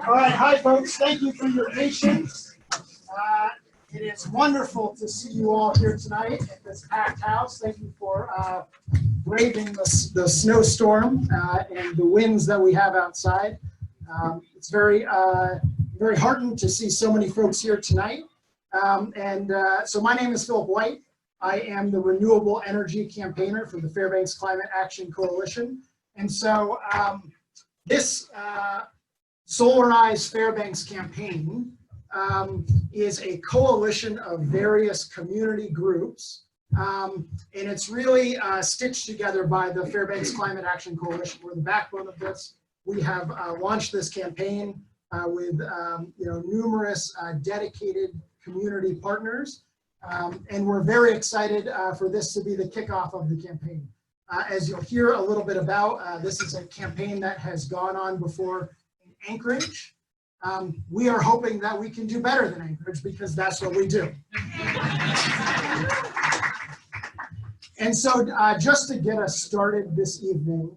All right, hi folks, thank you for your patience. It is wonderful to see you all here tonight at this packed house. Thank you for braving the snowstorm and the winds that we have outside. It's very heartening to see so many folks here tonight. So my name is Philip White. I am the Renewable Energy Campaigner for the Fairbanks Climate Action Coalition. And so this Solarize Fairbanks campaign is a coalition of various community groups. And it's really stitched together by the Fairbanks Climate Action Coalition. We're the backbone of this. We have launched this campaign with numerous dedicated community partners. And we're very excited for this to be the kickoff of the campaign. As you'll hear a little bit about, this is a campaign that has gone on before in Anchorage. We are hoping that we can do better than Anchorage because that's what we do. And so just to get us started this evening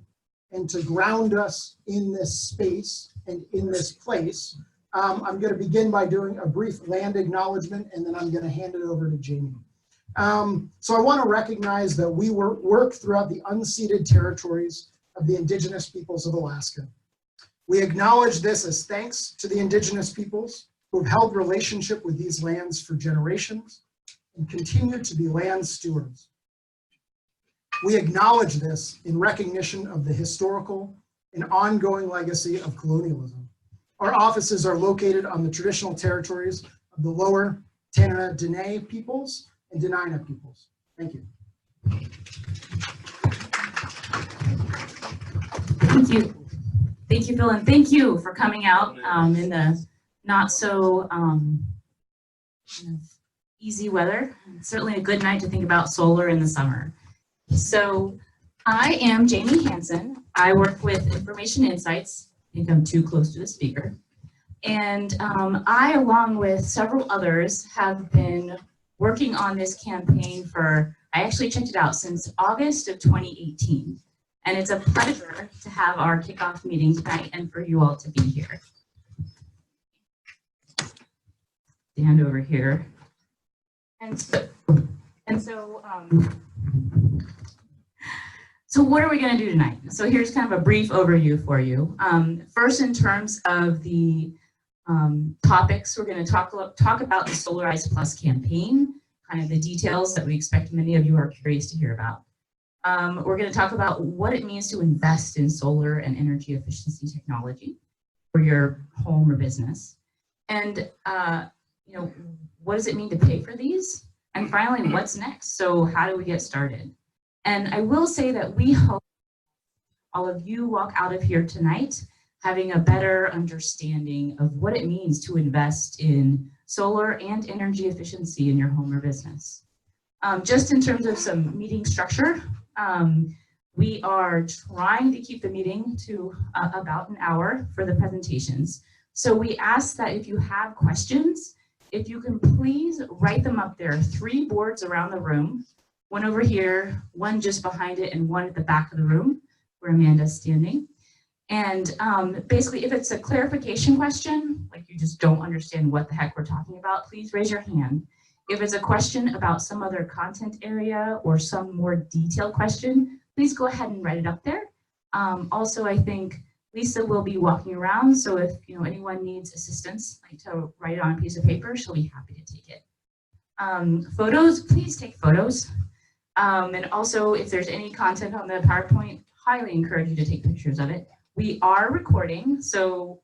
and to ground us in this space and in this place, I'm going to begin by doing a brief land acknowledgement, and then I'm going to hand it over to Jamie. So I want to recognize that we work throughout the unceded territories of the Indigenous peoples of Alaska. We acknowledge this as thanks to the Indigenous peoples who have held relationship with these lands for generations and continue to be land stewards. We acknowledge this in recognition of the historical and ongoing legacy of colonialism. Our offices are located on the traditional territories of the Lower Tanana Dene peoples and Dena'ina peoples. Thank you. Thank you. Thank you, Phil, and thank you for coming out in the not so easy weather. It's certainly a good night to think about solar in the summer. So I am Jamie Hansen. I work with Information Insights. I think I'm too close to the speaker. And I, along with several others, have been working on this campaign for, I actually checked it out, since August of 2018. And it's a pleasure to have our kickoff meeting tonight and for you all to be here. Stand over here. So what are we going to do tonight? So here's kind of a brief overview for you. First, in terms of the topics, we're going to talk about the Solarize Plus campaign, kind of the details that we expect many of you are curious to hear about. We're going to talk about what it means to invest in solar and energy efficiency technology for your home or business. And what does it mean to pay for these? And finally, what's next? So how do we get started? And I will say that we hope all of you walk out of here tonight having a better understanding of what it means to invest in solar and energy efficiency in your home or business. Just in terms of some meeting structure, we are trying to keep the meeting to about an hour for the presentations. So we ask that if you have questions, if you can please write them up. There are 3 boards around the room, one over here, one just behind it, and one at the back of the room where Amanda's standing. And basically, if it's a clarification question, like you just don't understand what the heck we're talking about, please raise your hand. If it's a question about some other content area or some more detailed question, please go ahead and write it up there. Also, I think Lisa will be walking around, so if anyone needs assistance, like to write it on a piece of paper, she'll be happy to take it. Photos, please take photos. And also, if there's any content on the PowerPoint, highly encourage you to take pictures of it. We are recording, so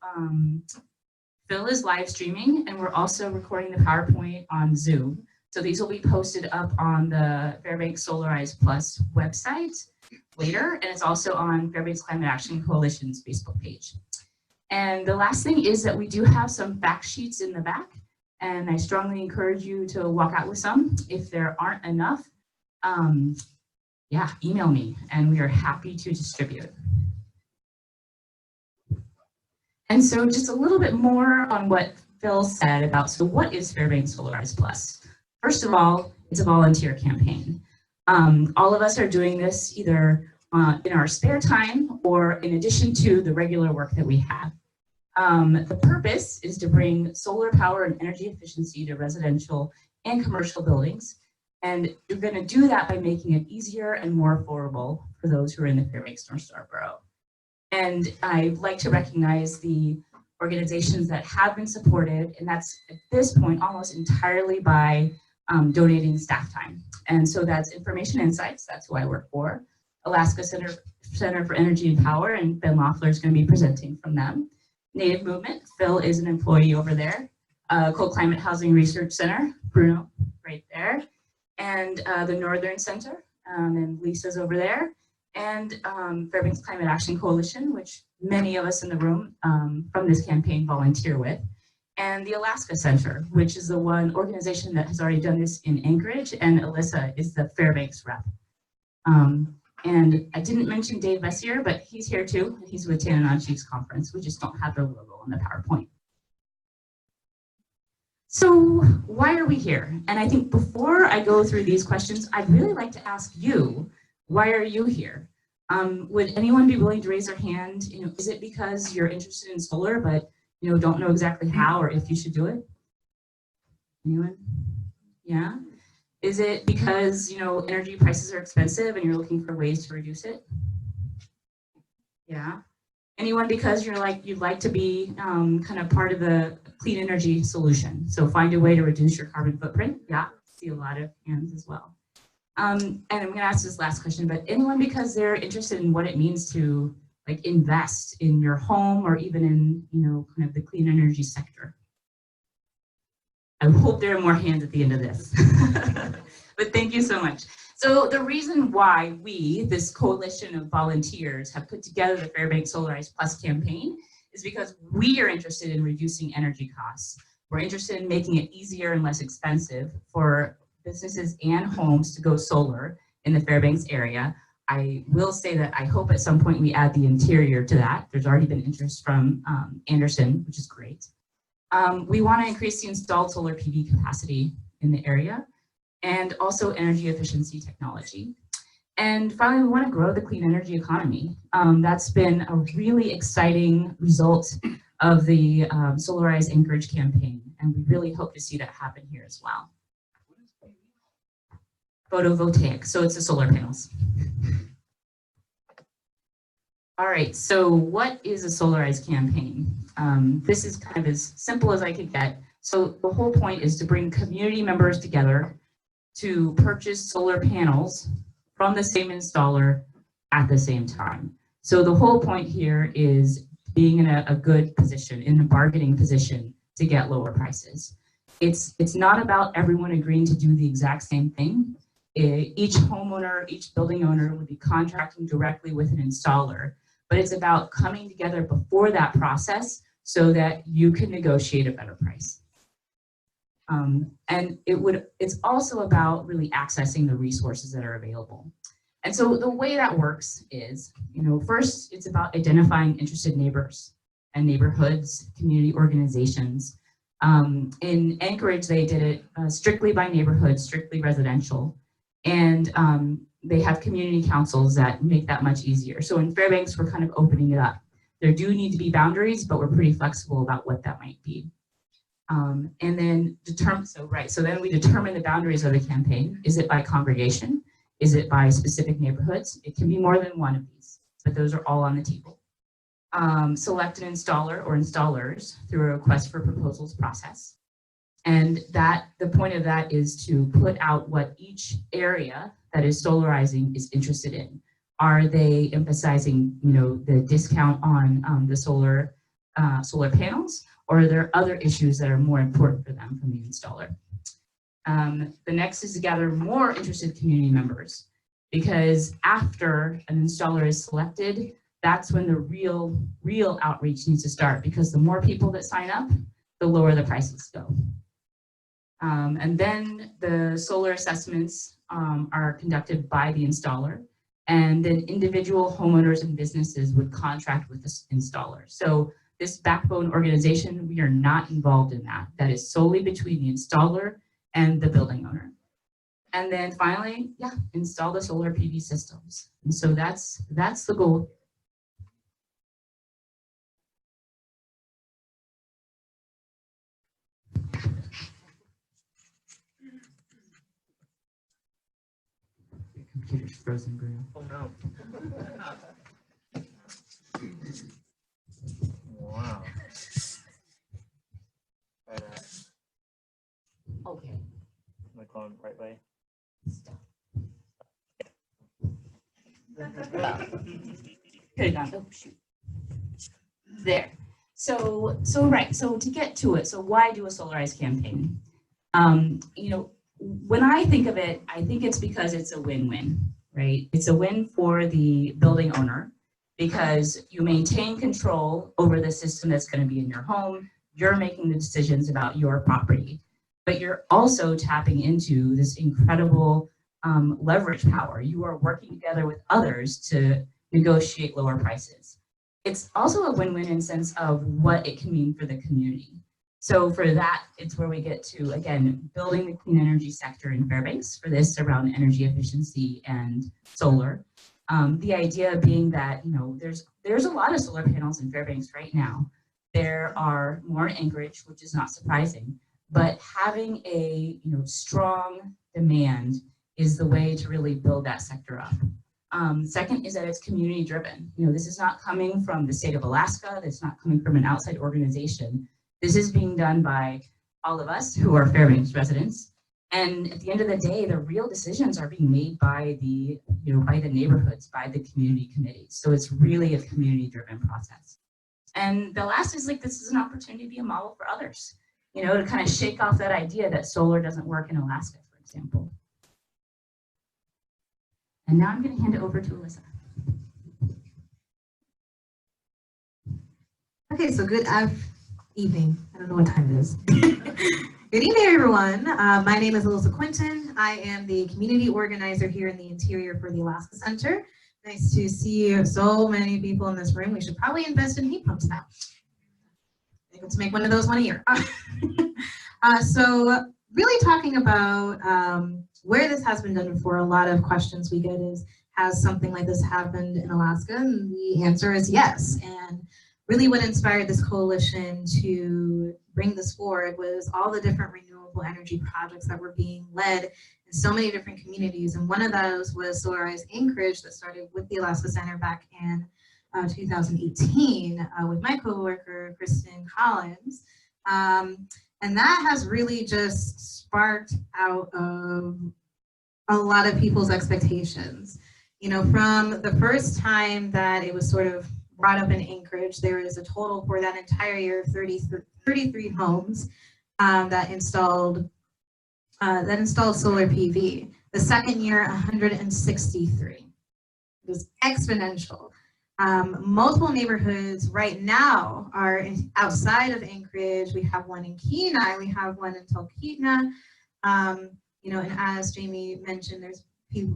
Phil is live streaming, and we're also recording the PowerPoint on Zoom. So these will be posted up on the Fairbanks Solarize Plus website later, and it's also on Fairbanks Climate Action Coalition's Facebook page. And the last thing is that we do have some fact sheets in the back, and I strongly encourage you to walk out with some. If there aren't enough, email me, and we are happy to distribute. And so just a little bit more on what Phil said about, so what is Fairbanks Solarize Plus? First of all, it's a volunteer campaign. All of us are doing this either in our spare time or in addition to the regular work that we have. The purpose is to bring solar power and energy efficiency to residential and commercial buildings. And you're going to do that by making it easier and more affordable for those who are in the Fairbanks North Star Borough. And I'd like to recognize the organizations that have been supported, and that's at this point almost entirely by donating staff time. And so that's Information Insights, that's who I work for, Alaska Center for Energy and Power, and Ben Loeffler is going to be presenting from them. Native Movement, Phil is an employee over there. Cold Climate Housing Research Center, Bruno, right there. And the Northern Center, and Lisa's over there. And Fairbanks Climate Action Coalition, which many of us in the room from this campaign volunteer with. And the Alaska Center, which is the one organization that has already done this in Anchorage, and Alyssa is the Fairbanks rep. And I didn't mention Dave Messier, but he's here too. He's with Tanana Chiefs Conference. We just don't have their logo on the PowerPoint. So why are we here? And I think before I go through these questions, I'd really like to ask you, why are you here? Would anyone be willing to raise their hand? You know, is it because you're interested in solar, but don't know exactly how or if you should do it? Anyone? Yeah. Is it because energy prices are expensive and you're looking for ways to reduce it? Yeah. Anyone because you'd like to be kind of part of the clean energy solution? So find a way to reduce your carbon footprint. Yeah. See a lot of hands as well. And I'm going to ask this last question, but anyone because they're interested in what it means to invest in your home or even in kind of the clean energy sector? I hope there are more hands at the end of this. But thank you so much. So the reason why we, this coalition of volunteers, have put together the Fairbanks Solarize Plus campaign is because we are interested in reducing energy costs. We're interested in making it easier and less expensive for businesses and homes to go solar in the Fairbanks area. I will say that I hope at some point we add the interior to that. There's already been interest from Anderson, which is great. We want to increase the installed solar PV capacity in the area and also energy efficiency technology. And finally, we want to grow the clean energy economy. That's been a really exciting result of the Solarize Anchorage campaign, and we really hope to see that happen here as well. Photovoltaic, so it's the solar panels. All right, so what is a Solarize campaign? This is kind of as simple as I could get. So the whole point is to bring community members together to purchase solar panels from the same installer at the same time. So the whole point here is being in a good position, in a bargaining position to get lower prices. It's not about everyone agreeing to do the exact same thing. Each homeowner, each building owner would be contracting directly with an installer, but it's about coming together before that process so that you can negotiate a better price. And it's also about really accessing the resources that are available. And so the way that works is, first it's about identifying interested neighbors and neighborhoods, community organizations. In Anchorage, they did it strictly by neighborhood, strictly residential. And they have community councils that make that much easier. So in Fairbanks, we're kind of opening it up. There do need to be boundaries, but we're pretty flexible about what that might be. And then then we determine the boundaries of the campaign. Is it by congregation? Is it by specific neighborhoods? It can be more than one of these, but those are all on the table. Select an installer or installers through a request for proposals process. And the point of that is to put out what each area that is solarizing is interested in. Are they emphasizing, the discount on the solar panels, or are there other issues that are more important for them from the installer? The next is to gather more interested community members, because after an installer is selected, that's when the real outreach needs to start, because the more people that sign up, the lower the prices go. And then the solar assessments are conducted by the installer, and then individual homeowners and businesses would contract with this installer. So this backbone organization, we are not involved in that. That is solely between the installer and the building owner. And then finally, install the solar PV systems. And so that's the goal. frozen, Bruno. Oh no. Wow. Okay. Am I going the right way? Could have gone, oh, shoot. There. So right, so to get to it, so why do a Solarize campaign? You know, when I think of it, I think it's because it's a win-win, right? It's a win for the building owner because you maintain control over the system that's going to be in your home. You're making the decisions about your property, but you're also tapping into this incredible leverage power. You are working together with others to negotiate lower prices. It's also a win-win in sense of what it can mean for the community. So for that, it's where we get to, again, building the clean energy sector in Fairbanks for this around energy efficiency and solar. The idea being that, you know, there's a lot of solar panels in Fairbanks right now. There are more in Anchorage, which is not surprising, but having a, you know, strong demand is the way to really build that sector up. Second is that it's community driven. You know, this is not coming from the state of Alaska. It's not coming from an outside organization. This is being done by all of us who are Fairbanks residents. And at the end of the day, the real decisions are being made by the, you know, by the neighborhoods, by the community committees. So it's really a community driven process. And the last is like, this is an opportunity to be a model for others, you know, to kind of shake off that idea that solar doesn't work in Alaska, for example. And now I'm going to hand it over to Alyssa. Okay, so good evening. I don't know what time it is. Good evening, everyone. My name is Alyssa Quinton. I am the community organizer here in the interior for the Alaska Center. Nice to see so many people in this room. We should probably invest in heat pumps now. Maybe to make one of those one a year. So really talking about where this has been done before, a lot of questions we get is, has something like this happened in Alaska? And the answer is yes. And really what inspired this coalition to bring this forward was all the different renewable energy projects that were being led in so many different communities. And one of those was Solarize Anchorage that started with the Alaska Center back in 2018 with my coworker, Kristen Collins. And that has really just sparked out of a lot of people's expectations. You know, from the first time that it was sort of brought up in Anchorage, there was a total for that entire year of 33 homes that installed solar PV. The second year, 163. It was exponential. Multiple neighborhoods right now are outside of Anchorage. We have one in Kenai, we have one in Talkeetna. You know, and as Jamie mentioned,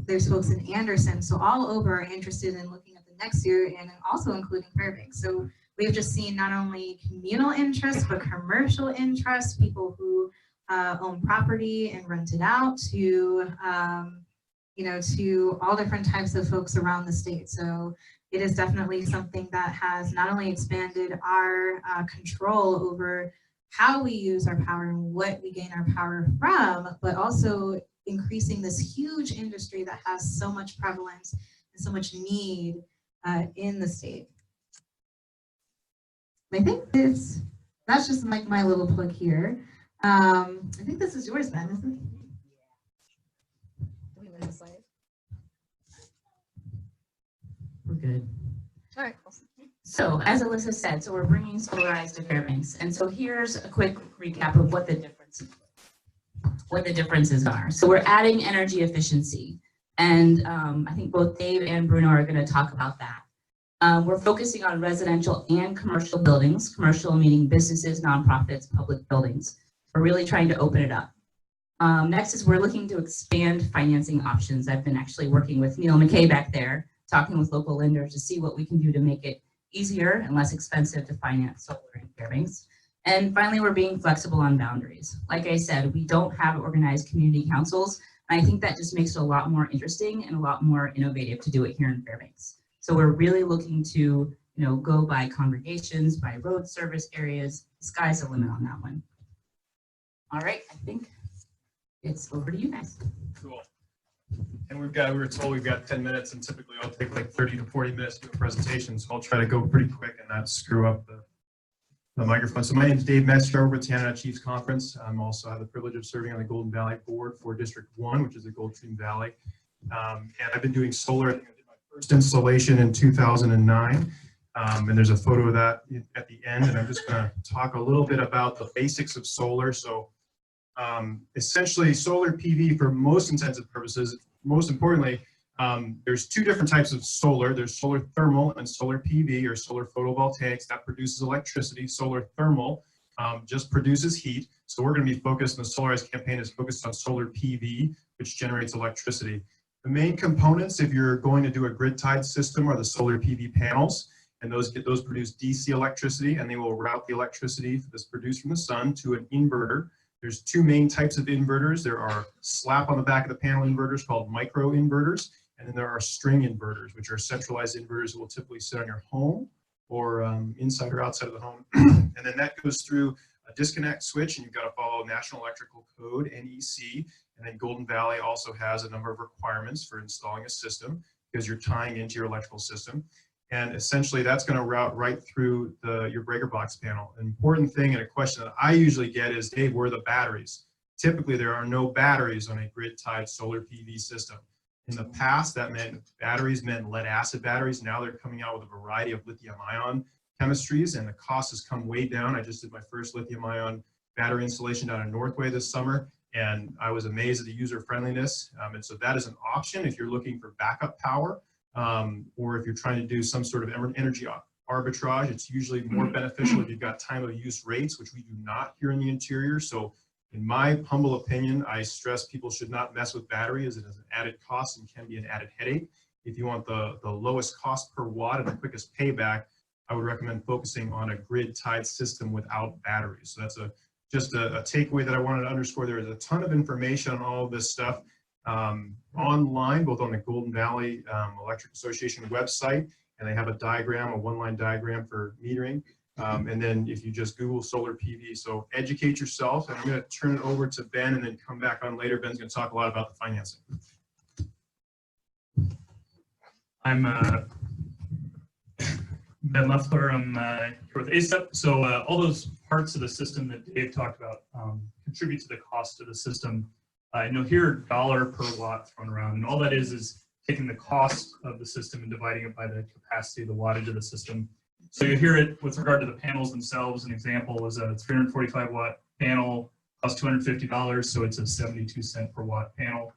there's folks in Anderson, so all over are interested in looking at the next year and also including Fairbanks. So we've just seen not only communal interest, but commercial interest, people who own property and rent it out to, you know, to all different types of folks around the state. So it is definitely something that has not only expanded our control over how we use our power and what we gain our power from, but also increasing this huge industry that has so much prevalence and so much need in the state. I think that's just like my little plug here. I think this is yours, Ben, isn't it? Do we win the slide? We're good. All right. So as Alyssa said, so we're bringing Solarize to Fairbanks. And so here's a quick recap of what the differences are. So we're adding energy efficiency. And I think both Dave and Bruno are going to talk about that. We're focusing on residential and commercial buildings, commercial meaning businesses, nonprofits, public buildings. We're really trying to open it up. Next is we're looking to expand financing options. I've been actually working with Neil McKay back there, talking with local lenders to see what we can do to make it easier and less expensive to finance solar in Fairbanks. And finally, we're being flexible on boundaries. Like I said, we don't have organized community councils, and I think that just makes it a lot more interesting and a lot more innovative to do it here in Fairbanks. So we're really looking to, you know, go by congregations, by road service areas. The sky's the limit on that one. All right, I think it's over to you guys. Cool. And we were told we've got 10 minutes, and typically I'll take like 30 to 40 minutes to do a presentation, so I'll try to go pretty quick and not screw up the microphone. So my name is Dave Messer over at Canada Chiefs Conference. I'm also have the privilege of serving on the Golden Valley Board for District 1, which is the Goldstream Valley. And I've been doing solar. I think I did my first installation in 2009. And there's a photo of that at the end, and I'm just going to talk a little bit about the basics of solar. So essentially solar PV, for most intensive purposes, most importantly, there's two different types of solar. There's solar thermal and solar PV, or solar photovoltaics. That produces electricity. Solar thermal just produces heat. So we're going to be focused, the Solarize campaign is focused on solar PV, which generates electricity. The main components, if you're going to do a grid-tied system, are the solar PV panels, and those produce DC electricity, and they will route the electricity that's produced from the sun to an inverter. There's two main types of inverters. There are slap on the back of the panel inverters called micro inverters, and then there are string inverters, which are centralized inverters that will typically sit on your home or inside or outside of the home. And then that goes through a disconnect switch, and you've got to follow National Electrical Code, NEC. And then Golden Valley also has a number of requirements for installing a system because you're tying into your electrical system. And essentially that's going to route right through your breaker box panel. An important thing and a question that I usually get is, Dave, where are the batteries? Typically there are no batteries on a grid-tied solar PV system. In the past, that meant batteries meant lead acid batteries. Now they're coming out with a variety of lithium ion chemistries, and the cost has come way down. I just did my first lithium ion battery installation down in Northway this summer, and I was amazed at the user friendliness. And so that is an option if you're looking for backup power. Or if you're trying to do some sort of energy arbitrage, it's usually more beneficial if you've got time of use rates, which we do not here in the interior. So in my humble opinion, I stress people should not mess with battery, as it is an added cost and can be an added headache. If you want the lowest cost per watt and the quickest payback, I would recommend focusing on a grid-tied system without batteries. So that's just a takeaway that I wanted to underscore. There is a ton of information on all of this stuff online, both on the Golden Valley Electric Association website, and they have a diagram, a one-line diagram for metering. And then if you just Google solar PV, so educate yourself. And I'm going to turn it over to Ben and then come back on later. Ben's going to talk a lot about the financing. I'm Ben Leffler. I'm here with ASEP. So all those parts of the system that Dave talked about contribute to the cost of the system. You'll hear dollar per watt thrown around, and all that is taking the cost of the system and dividing it by the capacity of the wattage of the system. So you hear it with regard to the panels themselves. An example was a 345 watt panel costs $250, so it's a 72 cent per watt panel.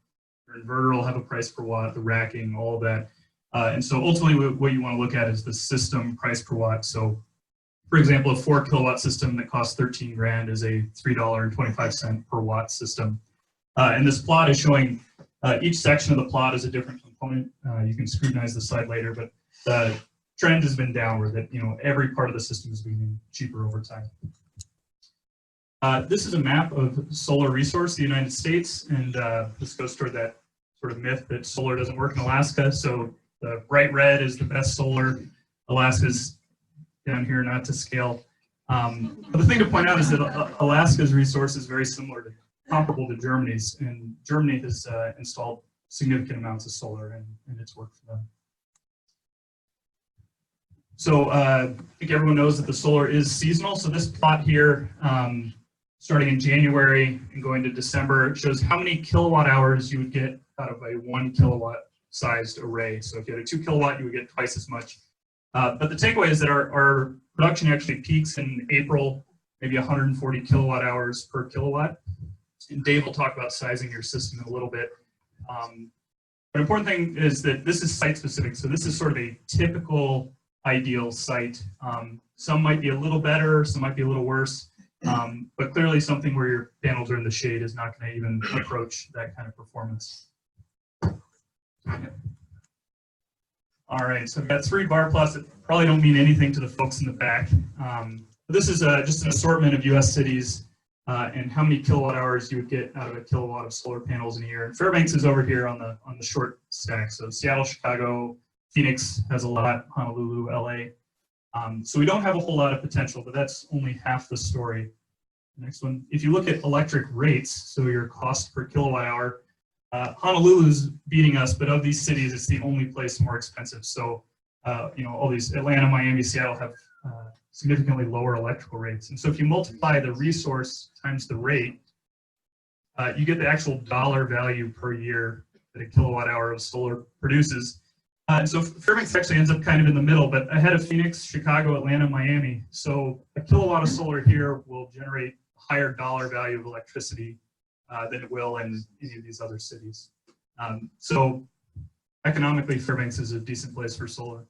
Your inverter will have a price per watt, the racking, all of that. And so ultimately what you want to look at is the system price per watt. So for example, a 4 kilowatt system that costs 13 grand is a $3.25 per watt system. And this plot is showing each section of the plot is a different component. You can scrutinize the slide later, but the trend has been downward, that every part of the system is becoming cheaper over time. This is a map of solar resource, the United States, and this goes toward that sort of myth that solar doesn't work in Alaska. So the bright red is the best solar. Alaska's down here, not to scale. But the thing to point out is that Alaska's resource is very similar to comparable to Germany's, and Germany has installed significant amounts of solar, and it's worked for them. So I think everyone knows that the solar is seasonal. So this plot here, starting in January and going to December, shows how many kilowatt hours you would get out of a 1 kilowatt sized array. So if you had a 2 kilowatt, you would get twice as much. But the takeaway is that our production actually peaks in April, maybe 140 kilowatt hours per kilowatt. And Dave will talk about sizing your system in a little bit. But important thing is that this is site specific. So this is sort of a typical ideal site. Some might be a little better, some might be a little worse. But clearly something where your panels are in the shade is not going to even approach that kind of performance. All right, so I've got 3 bar plots that probably don't mean anything to the folks in the back. This is just an assortment of US cities and how many kilowatt hours you would get out of a kilowatt of solar panels in a year. And Fairbanks is over here on the short stack. So Seattle, Chicago, Phoenix has a lot, Honolulu, LA. So we don't have a whole lot of potential, but that's only half the story. Next one, if you look at electric rates, so your cost per kilowatt hour, Honolulu's beating us, but of these cities, it's the only place more expensive. So, all these Atlanta, Miami, Seattle have significantly lower electrical rates. And so if you multiply the resource times the rate, you get the actual dollar value per year that a kilowatt hour of solar produces. And so Fairbanks actually ends up kind of in the middle, but ahead of Phoenix, Chicago, Atlanta, Miami. So a kilowatt of solar here will generate a higher dollar value of electricity than it will in any of these other cities. So economically, Fairbanks is a decent place for solar.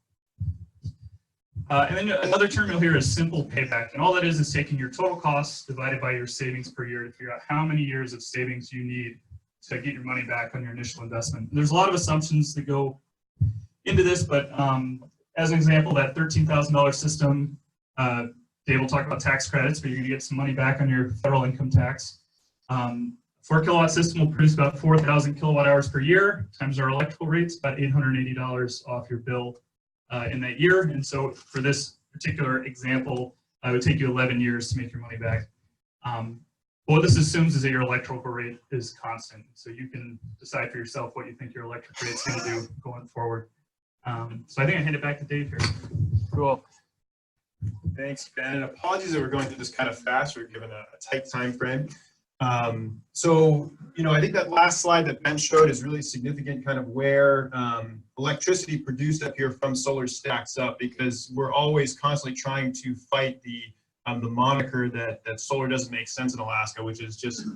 And then another term you'll hear is simple payback. And all that is taking your total costs divided by your savings per year to figure out how many years of savings you need to get your money back on your initial investment. And there's a lot of assumptions that go into this, but as an example, that $13,000 system, Dave will talk about tax credits, but you're going to get some money back on your federal income tax. 4 kilowatt system will produce about 4,000 kilowatt hours per year, times our electrical rates, about $880 off your bill in that year. And so for this particular example, it would take you 11 years to make your money back. What this assumes is that your electrical rate is constant. So you can decide for yourself what you think your electric rate is going to do going forward. So I think I hand it back to Dave here. Cool. Thanks, Ben. And apologies that we're going through this kind of fast. We're given a tight time frame. So, I think that last slide that Ben showed is really significant, kind of where electricity produced up here from solar stacks up, because we're always constantly trying to fight the moniker that solar doesn't make sense in Alaska, which is just,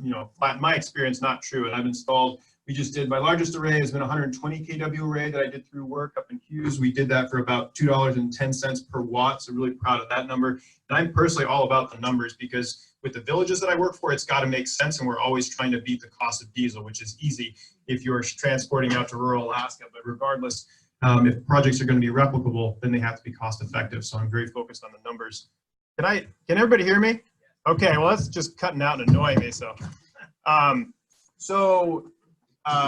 my experience, not true. And I've installed, we just did, my largest array has been 120 kW array that I did through work up in Hughes. We did that for about $2.10 per watt. So really proud of that number. And I'm personally all about the numbers, because with the villages that I work for, it's got to make sense. And we're always trying to beat the cost of diesel, which is easy if you're transporting out to rural Alaska. But regardless, if projects are going to be replicable, then they have to be cost effective. So I'm very focused on the numbers. Can everybody hear me? Okay, well, that's just cutting out and annoying me. So,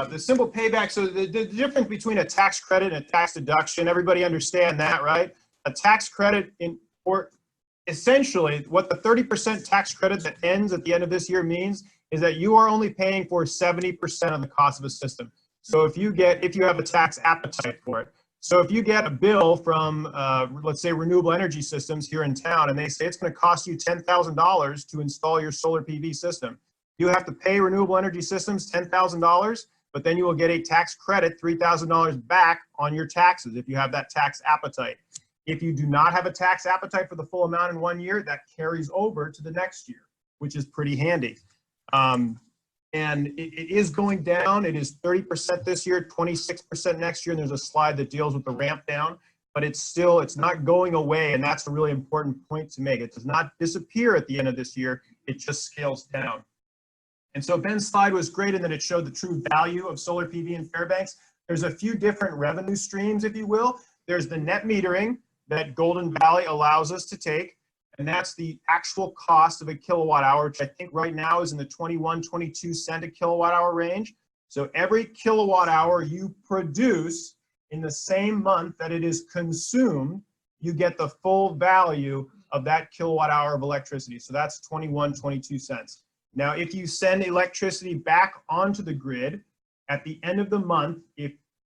the simple payback. So the difference between a tax credit and a tax deduction, everybody understand that, right? A tax credit essentially what the 30% tax credit that ends at the end of this year means is that you are only paying for 70% of the cost of a system. So if you have a tax appetite for it. So if you get a bill from, let's say, Renewable Energy Systems here in town, and they say it's going to cost you $10,000 to install your solar PV system, you have to pay Renewable Energy Systems $10,000, but then you will get a tax credit, $3,000 back on your taxes if you have that tax appetite. If you do not have a tax appetite for the full amount in 1 year, that carries over to the next year, which is pretty handy. And it is going down. It is 30% this year, 26% next year. And there's a slide that deals with the ramp down, but it's not going away. And that's a really important point to make. It does not disappear at the end of this year. It just scales down. And so Ben's slide was great in that it showed the true value of solar PV in Fairbanks. There's a few different revenue streams, if you will. There's the net metering that Golden Valley allows us to take. And that's the actual cost of a kilowatt hour, which I think right now is in the 22 cent a kilowatt hour range. So every kilowatt hour you produce in the same month that it is consumed, you get the full value of that kilowatt hour of electricity. So that's 22 cents. Now, if you send electricity back onto the grid at the end of the month, if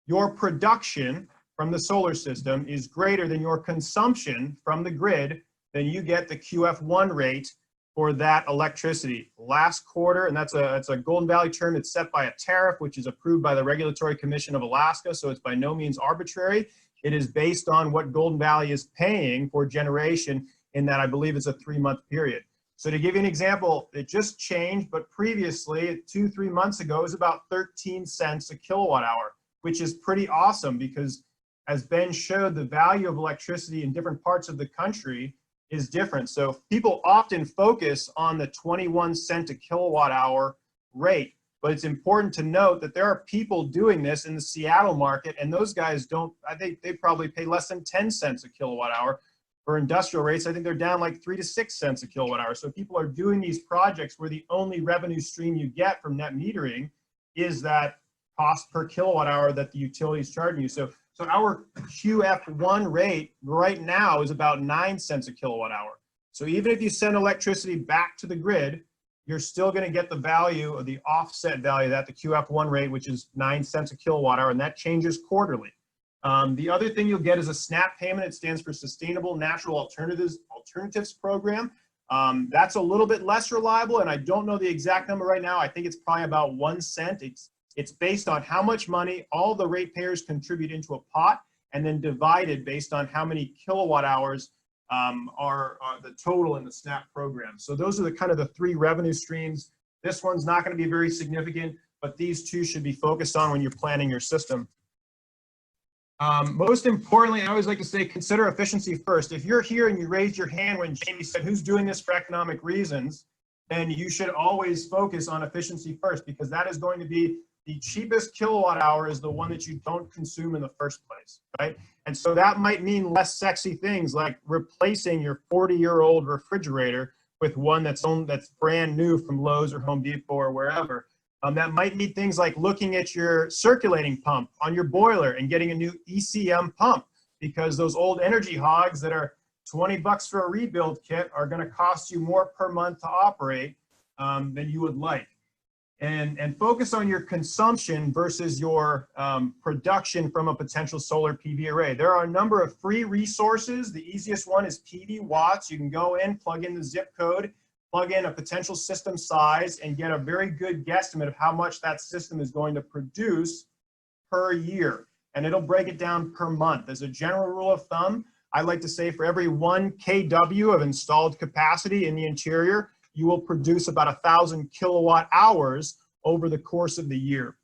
your production from the solar system is greater than your consumption from the grid, then you get the QF1 rate for that electricity. Last quarter, and that's a Golden Valley term, it's set by a tariff, which is approved by the Regulatory Commission of Alaska, so it's by no means arbitrary. It is based on what Golden Valley is paying for generation in that, I believe it's a 3-month period. So to give you an example, it just changed, but previously, 2-3 months ago, it was about 13 cents a kilowatt hour, which is pretty awesome because, as Ben showed, the value of electricity in different parts of the country is different. So people often focus on the 21 cent a kilowatt hour rate, but it's important to note that there are people doing this in the Seattle market, and those guys they probably pay less than 10 cents a kilowatt hour. For industrial rates, I think they're down like 3 to 6 cents a kilowatt hour. So people are doing these projects where the only revenue stream you get from net metering is that cost per kilowatt hour that the utility is charging you. So our QF1 rate right now is about 9 cents a kilowatt hour. So even if you send electricity back to the grid, you're still going to get the value of the offset value, that the QF1 rate, which is 9 cents a kilowatt hour, and that changes quarterly. The other thing you'll get is a SNAP payment. It stands for Sustainable Natural Alternatives Program. That's a little bit less reliable, and I don't know the exact number right now. I think it's probably about 1 cent. It's based on how much money all the ratepayers contribute into a pot, and then divided based on how many kilowatt hours are the total in the SNAP program. So those are the kind of the three revenue streams. This one's not going to be very significant, but these two should be focused on when you're planning your system. Most importantly, I always like to say, consider efficiency first. If you're here and you raised your hand when Jamie said, who's doing this for economic reasons, then you should always focus on efficiency first, because that is going to be the cheapest kilowatt hour is the one that you don't consume in the first place, right? And so that might mean less sexy things like replacing your 40-year-old refrigerator with one that's brand new from Lowe's or Home Depot or wherever. That might mean things like looking at your circulating pump on your boiler and getting a new ECM pump, because those old energy hogs that are $20 for a rebuild kit are going to cost you more per month to operate than you would like. And focus on your consumption versus your production from a potential solar PV array. There are a number of free resources. The easiest one is PV Watts. You can go in, plug in the zip code, plug in a potential system size, and get a very good guesstimate of how much that system is going to produce per year. And it'll break it down per month. As a general rule of thumb, I like to say for every 1 kW of installed capacity in the interior, you will produce about 1,000 kilowatt hours over the course of the year.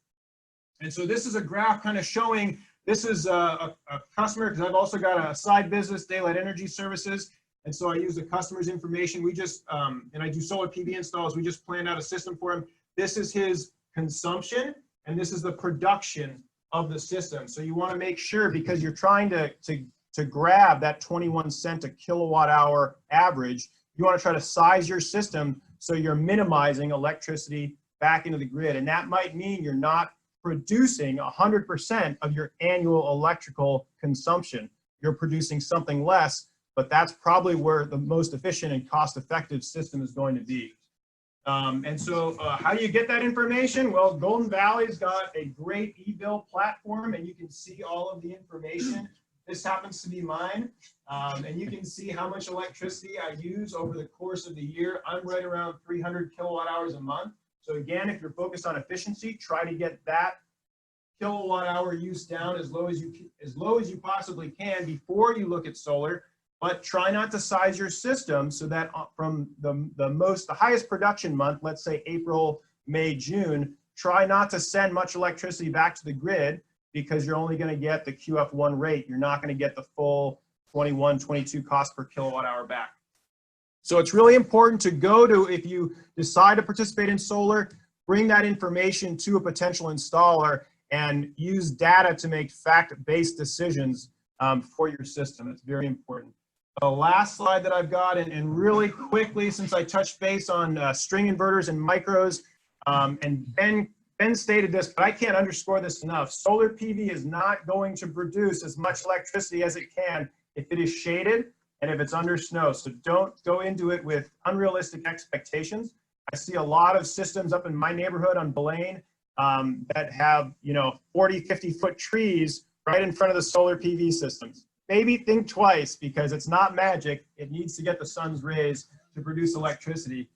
And so this is a graph kind of showing, this is a customer, because I've also got a side business, Daylight Energy Services. And so I use the customer's information. We just, and I do solar PV installs. We just planned out a system for him. This is his consumption, and this is the production of the system. So you want to make sure, because you're trying to grab that 21 cent a kilowatt hour average, you want to try to size your system so you're minimizing electricity back into the grid. And that might mean you're not producing 100% of your annual electrical consumption. You're producing something less, but that's probably where the most efficient and cost-effective system is going to be. And so how do you get that information? Well, Golden Valley's got a great e-bill platform, and you can see all of the information. This happens to be mine, and you can see how much electricity I use over the course of the year. I'm right around 300 kilowatt hours a month. So again, if you're focused on efficiency, try to get that kilowatt hour use down as low as you possibly can before you look at solar. But try not to size your system so that from the highest production month, let's say April, May, June, try not to send much electricity back to the grid, because you're only going to get the QF1 rate. You're not going to get the full 21, 22 cost per kilowatt hour back. So it's really important to go to, if you decide to participate in solar, bring that information to a potential installer and use data to make fact-based decisions for your system. It's very important. The last slide that I've got, and really quickly, since I touched base on string inverters and micros, and Ben stated this, but I can't underscore this enough. Solar PV is not going to produce as much electricity as it can if it is shaded and if it's under snow. So don't go into it with unrealistic expectations. I see a lot of systems up in my neighborhood on Blaine that have, 40, 50-foot trees right in front of the solar PV systems. Maybe think twice, because it's not magic. It needs to get the sun's rays to produce electricity.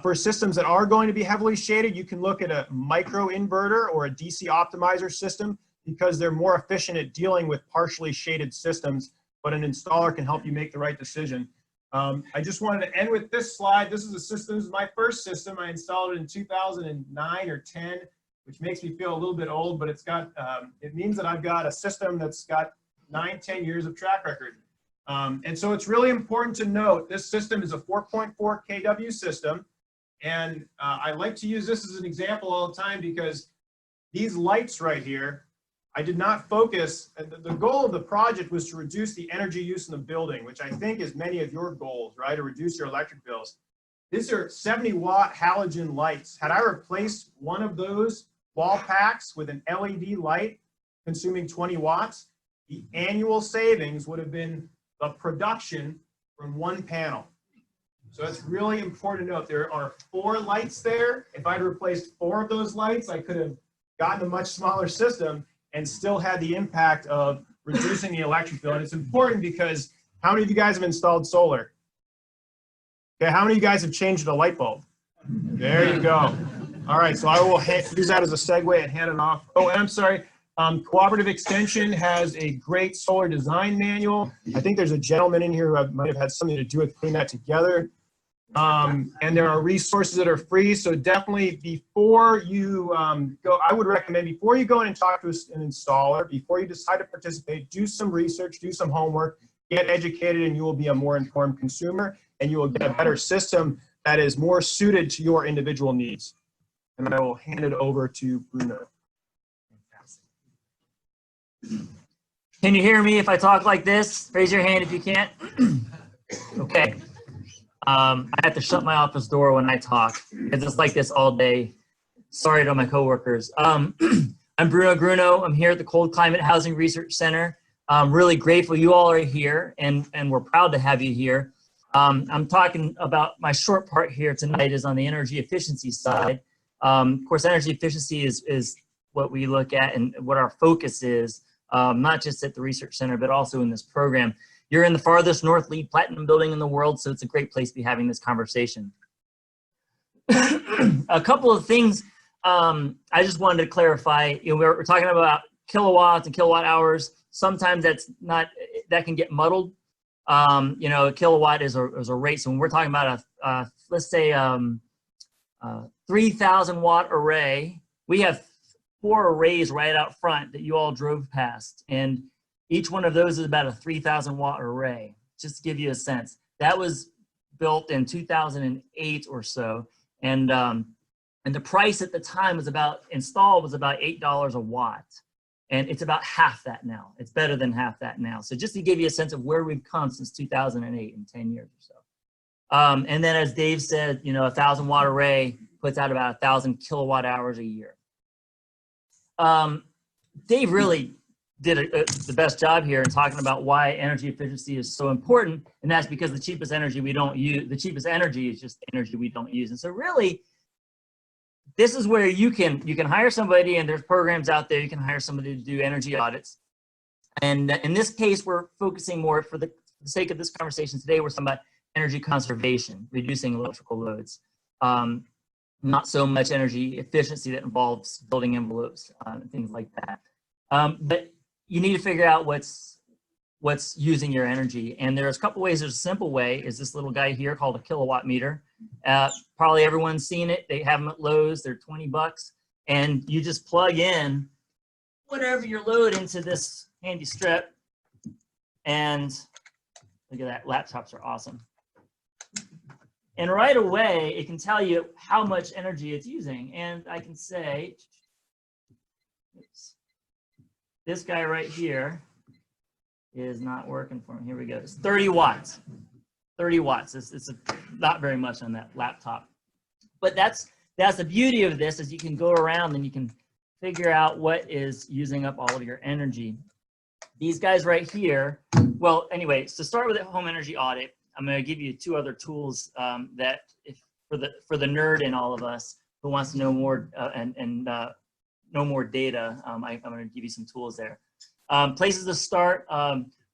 For systems that are going to be heavily shaded, you can look at a micro inverter or a DC optimizer system, because they're more efficient at dealing with partially shaded systems, but an installer can help you make the right decision. I just wanted to end with this slide. This is a system, this is my first system. I installed it in 2009 or 10, which makes me feel a little bit old, but it's got, it means that I've got a system that's got 9-10 years of track record. And so it's really important to note this system is a 4.4 kW system. And I like to use this as an example all the time, because these lights right here, I did not focus. The goal of the project was to reduce the energy use in the building, which I think is many of your goals, right? To reduce your electric bills. These are 70-watt halogen lights. Had I replaced one of those wall packs with an LED light consuming 20 watts, the annual savings would have been the production from one panel. So it's really important to note there are 4 lights there. If I'd replaced 4 of those lights, I could have gotten a much smaller system and still had the impact of reducing the electric bill. And it's important because how many of you guys have installed solar? Okay, how many of you guys have changed a light bulb? There you go. All right, so I will use that as a segue and hand it off. Oh, and I'm sorry. Cooperative Extension has a great solar design manual. I think there's a gentleman in here who might have had something to do with putting that together. And there are resources that are free. So definitely before you go, I would recommend before you go in and talk to an installer, before you decide to participate, do some research, do some homework, get educated, and you will be a more informed consumer, and you will get a better system that is more suited to your individual needs. And I will hand it over to Bruno. Can you hear me if I talk like this? Raise your hand if you can't. Okay. I have to shut my office door when I talk because it's like this all day. Sorry to my coworkers. I'm Bruno Gruno. I'm here at the Cold Climate Housing Research Center. I'm really grateful you all are here, and we're proud to have you here. I'm talking about my short part here tonight is on the energy efficiency side. Of course, energy efficiency is what we look at and what our focus is, not just at the Research Center, but also in this program. You're in the farthest north LEED Platinum building in the world, so it's a great place to be having this conversation. A couple of things I just wanted to clarify. You know, we're talking about kilowatts and kilowatt hours. Sometimes that can get muddled. You know, a kilowatt is a rate. So when we're talking about let's say 3,000 watt array, we have 4 arrays right out front that you all drove past, and each one of those is about a 3,000 watt array, just to give you a sense. That was built in 2008 or so, and the price at the time was about $8 a watt, and it's about half that now. It's better than half that now. So just to give you a sense of where we've come since 2008 in 10 years or so. And then as Dave said, you know, a 1,000 watt array puts out about 1,000 kilowatt hours a year. Dave really did the best job here in talking about why energy efficiency is so important, and that's because the cheapest energy we don't use, the cheapest energy is just energy we don't use. And so really, this is where you can hire somebody, and there's programs out there, you can hire somebody to do energy audits. And in this case, we're focusing more, for the sake of this conversation today, we're talking about energy conservation, reducing electrical loads. Not so much energy efficiency that involves building envelopes and things like that. But you need to figure out what's using your energy. And there's a couple ways. There's a simple way, is this little guy here called a kilowatt meter. Probably everyone's seen it. They have them at Lowe's. They're 20 bucks. And you just plug in whatever your load into this handy strip. And look at that, laptops are awesome. And right away, it can tell you how much energy it's using. And I can say, oops, this guy right here is not working for me. Here we go. It's 30 watts. 30 watts. It's not very much on that laptop. But that's the beauty of this, is you can go around and you can figure out what is using up all of your energy. These guys right here, well, anyway, to start with a home energy audit, I'm going to give you 2 other tools that, for the nerd in all of us who wants to know more and know more data, I'm going to give you some tools there. Places to start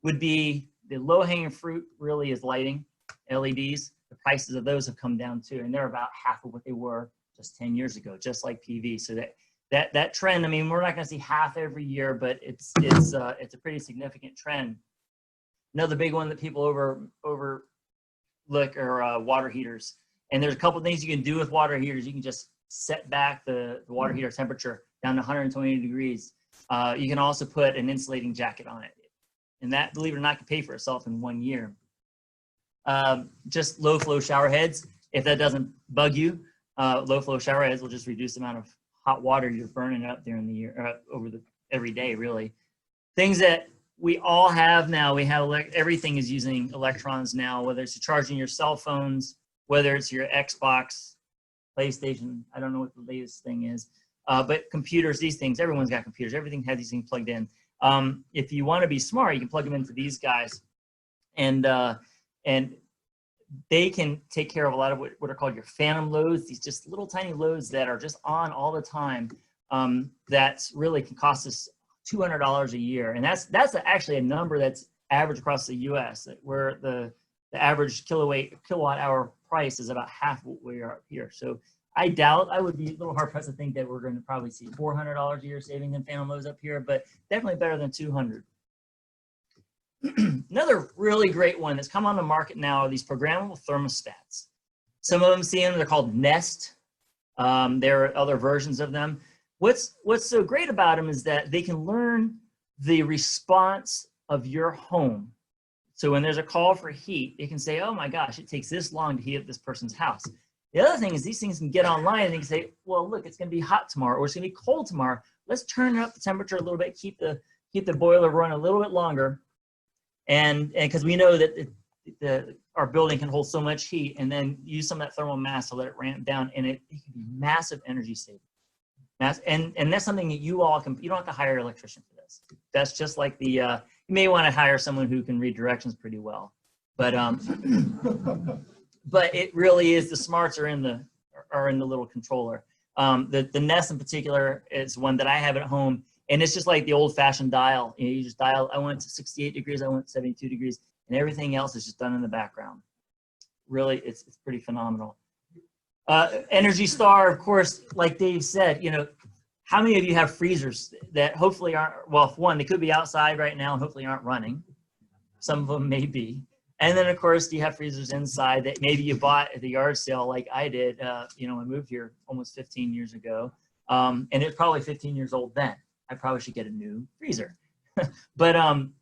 would be the low-hanging fruit. Really is lighting, LEDs. The prices of those have come down too, and they're about half of what they were just 10 years ago, just like PV. So that trend, I mean, we're not going to see half every year, but it's a pretty significant trend. Another big one that people overlook are water heaters. And there's a couple of things you can do with water heaters. You can just set back the water heater temperature down to 120 degrees. You can also put an insulating jacket on it. And that, believe it or not, can pay for itself in 1 year. Just low flow shower heads. If that doesn't bug you, low flow shower heads will just reduce the amount of hot water you're burning up during the year, every day, really. Things that we all have now, everything is using electrons now, whether it's charging your cell phones, whether it's your Xbox, PlayStation, I don't know what the latest thing is, but computers, these things, everyone's got computers, everything has these things plugged in. If you want to be smart, you can plug them into these guys, and they can take care of a lot of what are called your phantom loads, these just little tiny loads that are just on all the time. That really can cost us $200 a year. And that's actually a number that's average across the US, where the average kilowatt hour price is about half what we are up here. So I doubt, I would be a little hard pressed to think that we're going to probably see $400 a year savings in phantom loads up here, but definitely better than 200. Another really great one that's come on the market now are these programmable thermostats. Some of them see them, they're called Nest. There are other versions of them. What's so great about them is that they can learn the response of your home. So when there's a call for heat, it can say, oh my gosh, it takes this long to heat up this person's house. The other thing is these things can get online and they can say, well, look, it's going to be hot tomorrow or it's going to be cold tomorrow. Let's turn up the temperature a little bit, keep the boiler running a little bit longer. And because we know that our building can hold so much heat, and then use some of that thermal mass to let it ramp down, and it can be massive energy saving. And that's something that you all can, you don't have to hire an electrician for this. That's just like the, you may want to hire someone who can read directions pretty well. But but it really is, the smarts are in the little controller. The Nest in particular is one that I have at home, and it's just like the old-fashioned dial. You just dial, I want to 68 degrees, I want 72 degrees, and everything else is just done in the background. Really, it's pretty phenomenal. Energy Star, of course, like Dave said, you know, how many of you have freezers that hopefully aren't, well, one, they could be outside right now and hopefully aren't running. Some of them may be. And then, of course, you have freezers inside that maybe you bought at the yard sale like I did, you know, I moved here almost 15 years ago. And it's probably 15 years old then. I probably should get a new freezer. But I'm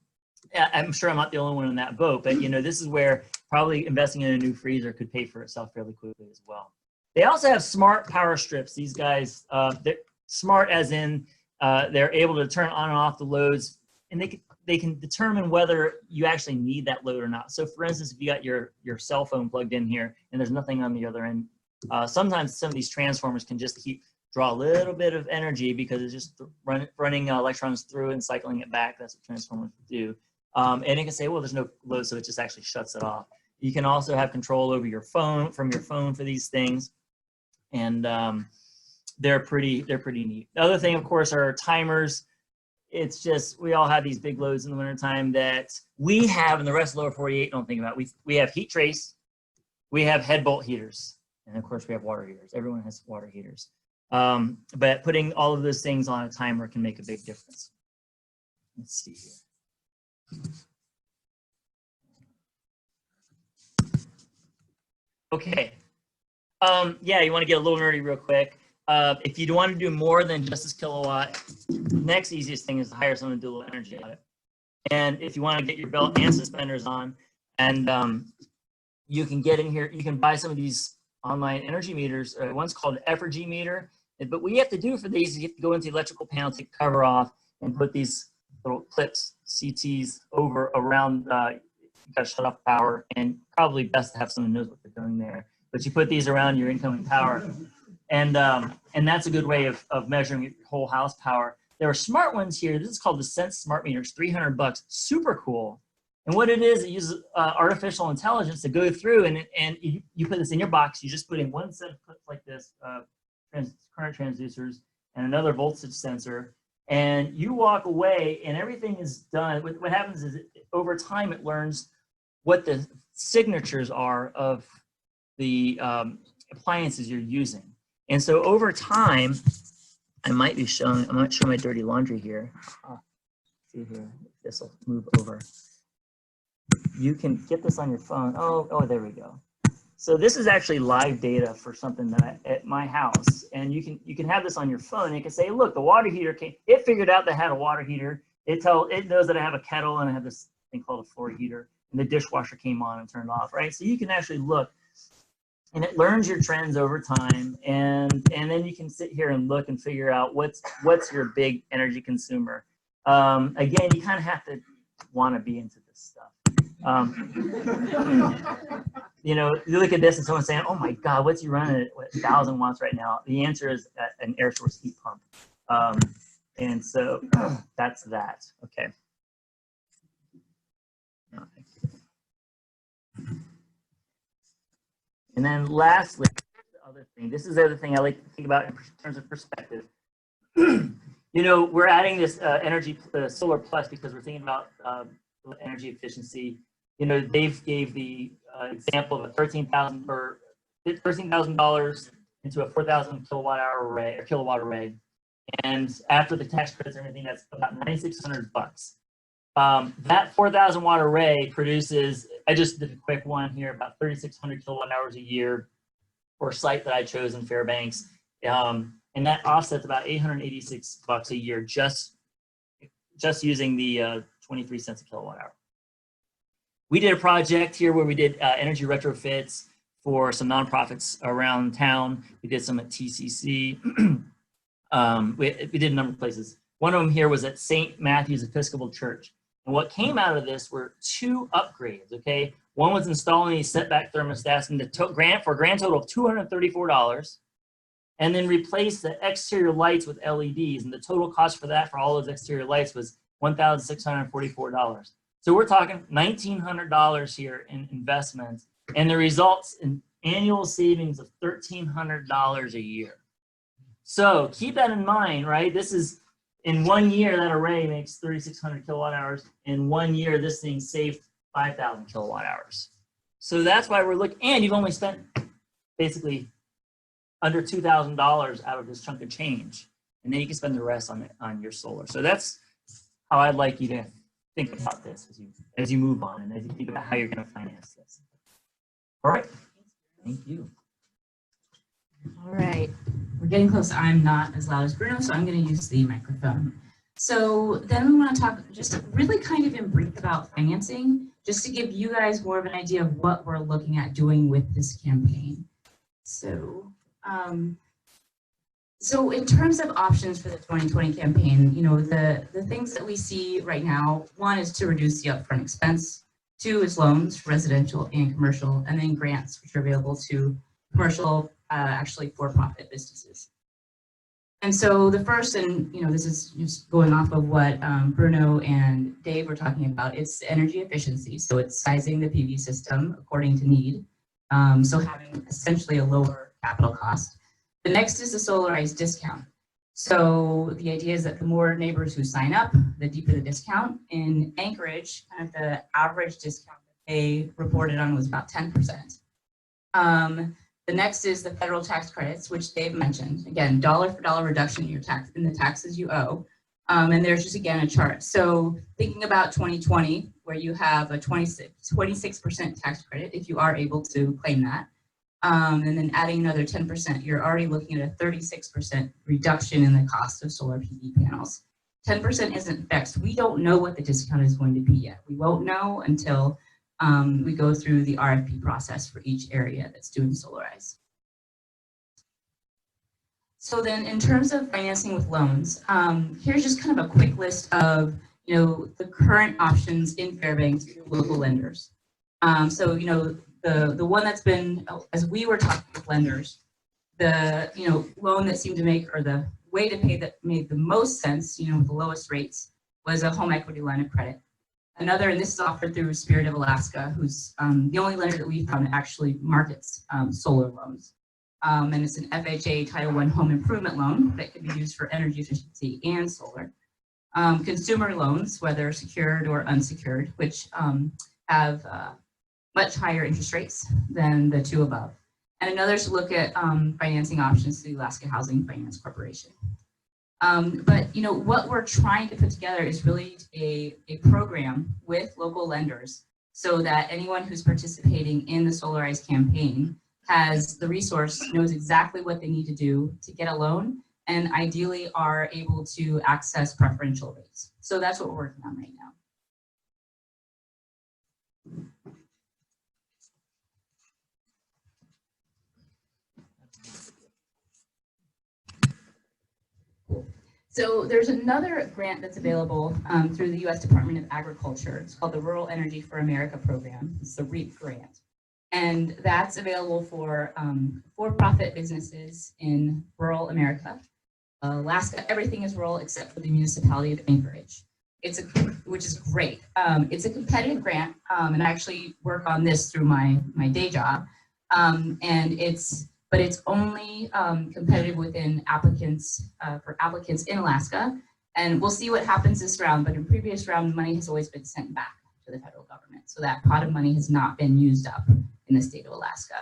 sure I'm not the only one in that boat. But, you know, this is where probably investing in a new freezer could pay for itself fairly quickly as well. They also have smart power strips. These guys, they're smart as in they're able to turn on and off the loads, and they can determine whether you actually need that load or not. So for instance, if you got your cell phone plugged in here and there's nothing on the other end, sometimes some of these transformers can just draw a little bit of energy because it's just running electrons through and cycling it back. That's what transformers do. And it can say, well, there's no load, so it just actually shuts it off. You can also have control over your phone, from your phone for these things. And they're pretty neat. The other thing, of course, are timers. It's just, we all have these big loads in the wintertime that we have, and the rest of the lower 48 don't think about. We have heat trace, we have head bolt heaters, and of course we have water heaters. Everyone has water heaters. But putting all of those things on a timer can make a big difference. Let's see here. Okay. Yeah, you want to get a little nerdy real quick. If you want to do more than just this kilowatt, next easiest thing is to hire someone to do a little energy audit. And if you want to get your belt and suspenders on, and you can get in here, you can buy some of these online energy meters. One's called an Effigy meter. But what you have to do for these is you have to go into the electrical panel, take the cover off, and put these little clips, CTs, around. You got to shut off power, and probably best to have someone who knows what they're doing there. But you put these around your incoming power. And that's a good way of measuring your whole house power. There are smart ones here. This is called the Sense Smart Meter. It's $300, super cool. And what it uses artificial intelligence to go through, and you put this in your box. You just put in one set of clips like this, current transducers, and another voltage sensor, and you walk away, and everything is done. What happens is, over time, it learns what the signatures are of the appliances you're using. And so over time, I might show my dirty laundry here. See here, this will move over. You can get this on your phone. Oh, there we go. So this is actually live data for something that at my house, and you can have this on your phone. And you can say, look, the water heater came. It figured out that I had a water heater. It knows that I have a kettle and I have this thing called a floor heater, and the dishwasher came on and turned off, right? So you can actually look. And it learns your trends over time, and then you can sit here and look and figure out what's your big energy consumer. Again, you kind of have to want to be into this stuff. You know, you look at this and someone's saying, "Oh my God, what's you running at 1,000 watts right now?" The answer is an air source heat pump, and so that's that. Okay. And then lastly, the other thing, this is the other thing I like to think about in terms of perspective. You know, we're adding this energy solar plus because we're thinking about energy efficiency. You know, Dave gave the example of a $13,000 into a 4,000 kilowatt hour array or kilowatt array, and after the tax credits and everything, that's about $9,600. That 4,000 watt array produces, I just did a quick one here, about 3,600 kilowatt hours a year for a site that I chose in Fairbanks. And that offsets about $886 a year just using the 23 cents a kilowatt hour. We did a project here where we did energy retrofits for some nonprofits around town. We did some at TCC. We did a number of places. One of them here was at St. Matthew's Episcopal Church. And what came out of this were 2 upgrades, okay? One was installing these setback thermostats and for a grand total of $234, and then replace the exterior lights with LEDs. And the total cost for that, for all those exterior lights, was $1,644. So we're talking $1,900 here in investments, and the results in annual savings of $1,300 a year. So keep that in mind, right? This is, in 1 year, that array makes 3,600 kilowatt hours. In 1 year, this thing saved 5,000 kilowatt hours. So that's why we're looking, and you've only spent basically under $2,000 out of this chunk of change. And then you can spend the rest on your solar. So that's how I'd like you to think about this as you move on and as you think about how you're going to finance this. All right. Thank you. All right, we're getting close. I'm not as loud as Bruno, so I'm going to use the microphone. So then we want to talk just really kind of in brief about financing, just to give you guys more of an idea of what we're looking at doing with this campaign. So, so in terms of options for the 2020 campaign, you know, the things that we see right now, one is to reduce the upfront expense, 2 is loans, residential and commercial, and then grants, which are available to commercial, actually for-profit businesses. And so the first, and you know, this is just going off of what Bruno and Dave were talking about, it's energy efficiency. So it's sizing the PV system according to need. So having essentially a lower capital cost. The next is the Solarize discount. So the idea is that the more neighbors who sign up, the deeper the discount. In Anchorage, kind of the average discount that they reported on was about 10%. The next is the federal tax credits, which Dave mentioned. Again, dollar for dollar reduction in the taxes you owe. And there's just, again, a chart. So thinking about 2020, where you have a 26% tax credit, if you are able to claim that, and then adding another 10%, you're already looking at a 36% reduction in the cost of solar PV panels. 10% isn't fixed. We don't know what the discount is going to be yet. We won't know until we go through the RFP process for each area that's doing Solarize. So then in terms of financing with loans, here's just kind of a quick list of, you know, the current options in Fairbanks through local lenders. So, you know, the one that's been, as we were talking with lenders, the, you know, loan that seemed to make, or the way to pay that made the most sense, you know, with the lowest rates, was a home equity line of credit. Another, and this is offered through Spirit of Alaska, who's the only lender that we found that actually markets solar loans. And it's an FHA Title I home improvement loan that can be used for energy efficiency and solar. Consumer loans, whether secured or unsecured, which have much higher interest rates than the 2 above. And another is to look at financing options through the Alaska Housing Finance Corporation. But you know, what we're trying to put together is really a program with local lenders so that anyone who's participating in the Solarize campaign has the resource, knows exactly what they need to do to get a loan, and ideally are able to access preferential rates. So that's what we're working on right now. So there's another grant that's available through the U.S. Department of Agriculture. It's called the Rural Energy for America program. It's the REAP grant. And that's available for for-profit businesses in rural America. Alaska, everything is rural except for the municipality of Anchorage. Which is great. It's a competitive grant, and I actually work on this through my day job. But it's only competitive within applicants for applicants in Alaska. And we'll see what happens this round, but in previous round, money has always been sent back to the federal government. So that pot of money has not been used up in the state of Alaska.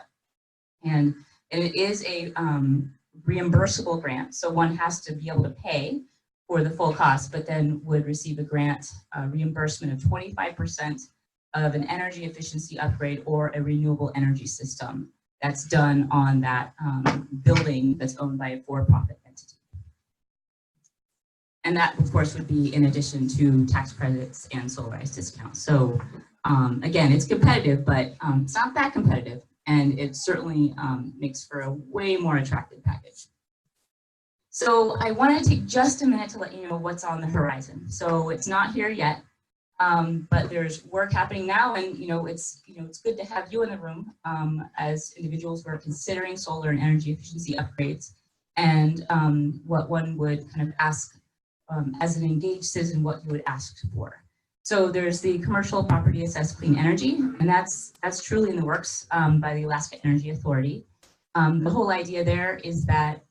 And it is a reimbursable grant. So one has to be able to pay for the full cost, but then would receive a grant reimbursement of 25% of an energy efficiency upgrade or a renewable energy system that's done on that building that's owned by a for-profit entity. And that, of course, would be in addition to tax credits and Solarize discounts. So again, it's competitive, but it's not that competitive. And it certainly makes for a way more attractive package. So I want to take just a minute to let you know what's on the horizon. So it's not here yet, but there's work happening now, and it's good to have you in the room as individuals who are considering solar and energy efficiency upgrades, and what one would kind of ask as an engaged citizen, what you would ask for. So there's the commercial property assessed clean energy, and that's truly in the works by the Alaska Energy Authority. The whole idea there is that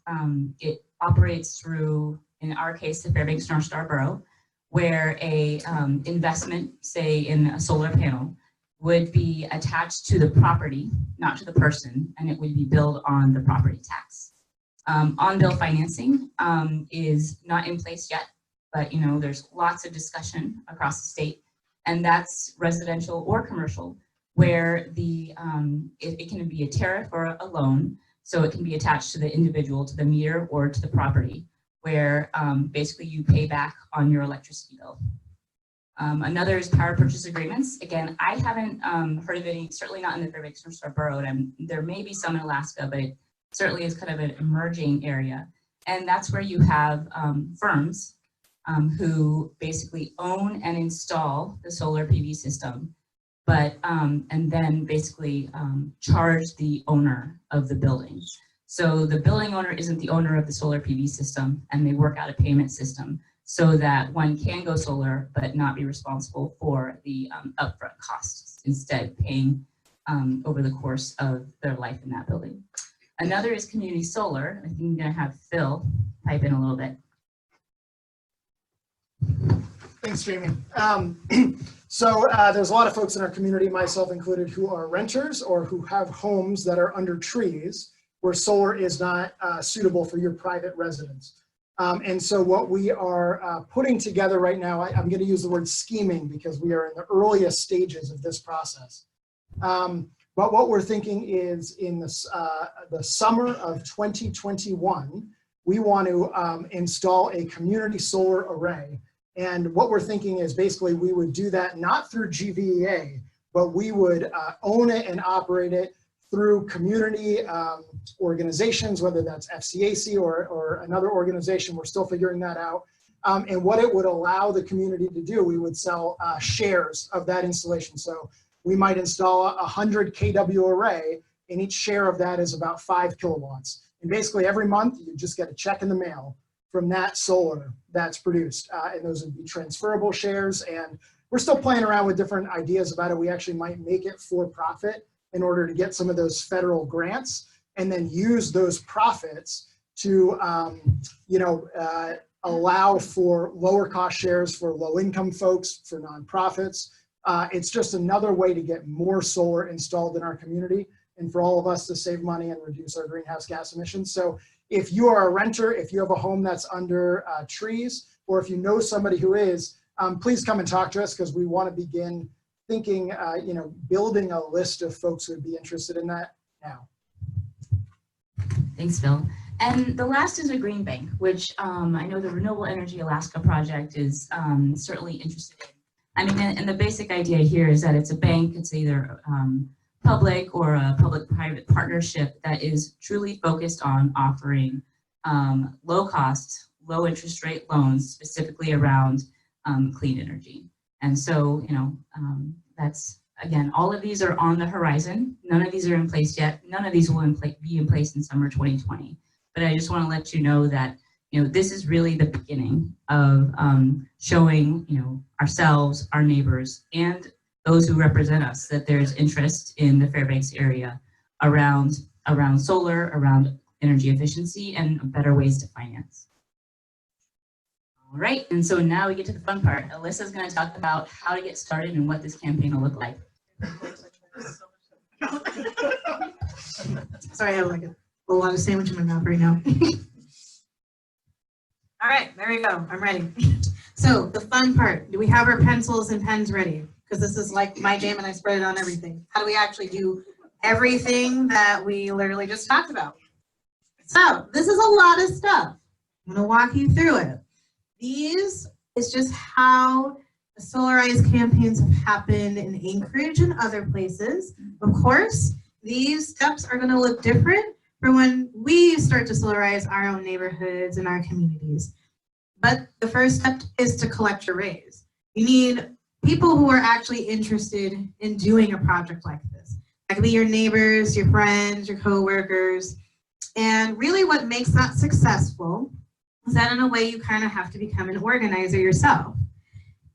it operates through, in our case, the Fairbanks North Star Borough, where a investment, say in a solar panel, would be attached to the property, not to the person, and it would be billed on the property tax. On-bill financing is not in place yet, but there's lots of discussion across the state, and that's residential or commercial, where it can be a tariff or a loan, so it can be attached to the individual, to the meter, or to the property, where basically you pay back on your electricity bill. Another is power purchase agreements. Again, I haven't heard of any, certainly not in the Fairbanks North Star Borough, and there may be some in Alaska, but it certainly is kind of an emerging area. And that's where you have firms who basically own and install the solar PV system, but and then basically charge the owner of the building. So the building owner isn't the owner of the solar PV system, and they work out a payment system so that one can go solar but not be responsible for the upfront costs, instead paying over the course of their life in that building. Another is community solar. I think I'm going to have Phil pipe in a little bit. Thanks, Jamie. So there's a lot of folks in our community, myself included, who are renters or who have homes that are under trees where solar is not suitable for your private residence. And so what we are putting together right now, I'm going to use the word scheming because we are in the earliest stages of this process. But what we're thinking is in the summer of 2021, we want to install a community solar array. And what we're thinking is basically we would do that not through GVEA, but we would own it and operate it through community organizations, whether that's FCAC or another organization. We're still figuring that out. And what it would allow the community to do, we would sell shares of that installation. So we might install a 100 kW array, and each share of that is about 5 kilowatts. And basically every month you just get a check in the mail from that solar that's produced. And those would be transferable shares. And we're still playing around with different ideas about it. We actually might make it for profit in order to get some of those federal grants, and then use those profits to allow for lower cost shares for low income folks, for nonprofits. It's just another way to get more solar installed in our community and for all of us to save money and reduce our greenhouse gas emissions. So if you are a renter, if you have a home that's under trees, or if you know somebody who is, please come and talk to us, because we want to begin thinking, building a list of folks who would be interested in that now. Thanks, Phil. And the last is a green bank, which I know the Renewable Energy Alaska project is certainly interested in. I mean, and the basic idea here is that it's a bank. It's either public or a public-private partnership that is truly focused on offering low-cost, low-interest rate loans specifically around clean energy. And so, that's, again, all of these are on the horizon. None of these are in place yet. None of these will be in place in summer 2020. But I just want to let you know that, this is really the beginning of showing, ourselves, our neighbors, and those who represent us that there's interest in the Fairbanks area around solar, around energy efficiency, and better ways to finance. All right, and so now we get to the fun part. Alyssa's going to talk about how to get started and what this campaign will look like. Sorry, I have like a lot of sandwich in my mouth right now. All right, there we go. I'm ready. So the fun part, do we have our pencils and pens ready? Because this is like my jam and I spread it on everything. How do we actually do everything that we literally just talked about? So this is a lot of stuff. I'm gonna walk you through it. These is just how the Solarize campaigns have happened in Anchorage and other places. Of course, these steps are gonna look different for when we start to solarize our own neighborhoods and our communities. But the first step is to collect your raise. You need people who are actually interested in doing a project like this. That could be your neighbors, your friends, your coworkers. And really what makes that successful is that in a way you kind of have to become an organizer yourself.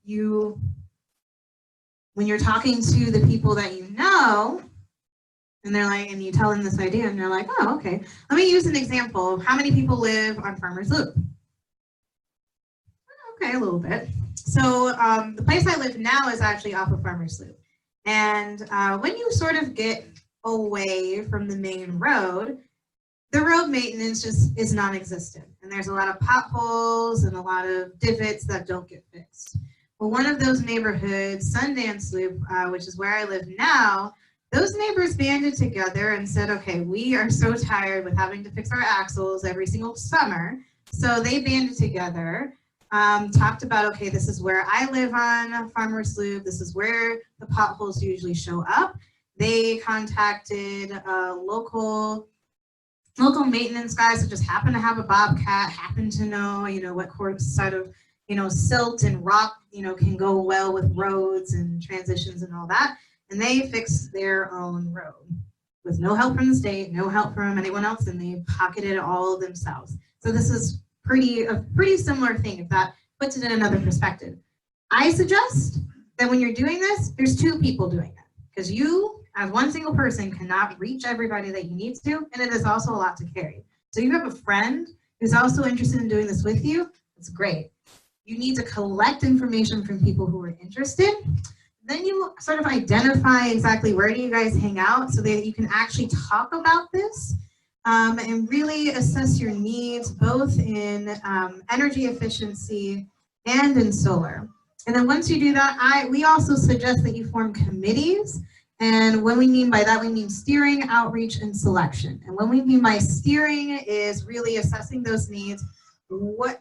When you're talking to the people that you know, and they're like, and you tell them this idea, and they're like, oh, okay. Let me use an example of how many people live on Farmers Loop. Okay, a little bit. So the place I live now is actually off of Farmers Loop. And when you sort of get away from the main road, the road maintenance just is non-existent. And there's a lot of potholes and a lot of divots that don't get fixed. Well, one of those neighborhoods, Sundance Loop, which is where I live now, those neighbors banded together and said, okay, we are so tired with having to fix our axles every single summer. So they banded together, talked about, okay, this is where I live on Farmers Loop. This is where the potholes usually show up. They contacted local maintenance guys that just happen to have a bobcat, happen to know, what side of, silt and rock, can go well with roads and transitions and all that. And they fixed their own road with no help from the state, no help from anyone else, and they pocketed it all themselves. So this is a pretty similar thing, if that puts it in another perspective. I suggest that when you're doing this, there's two people doing it, because you, as one single person, cannot reach everybody that you need to, and it is also a lot to carry. So you have a friend who's also interested in doing this with you, it's great. You need to collect information from people who are interested. Then you sort of identify exactly where do you guys hang out so that you can actually talk about this and really assess your needs both in energy efficiency and in solar. And then once you do that, we also suggest that you form committees. And what we mean by that, we mean steering, outreach, and selection. And what we mean by steering is really assessing those needs. What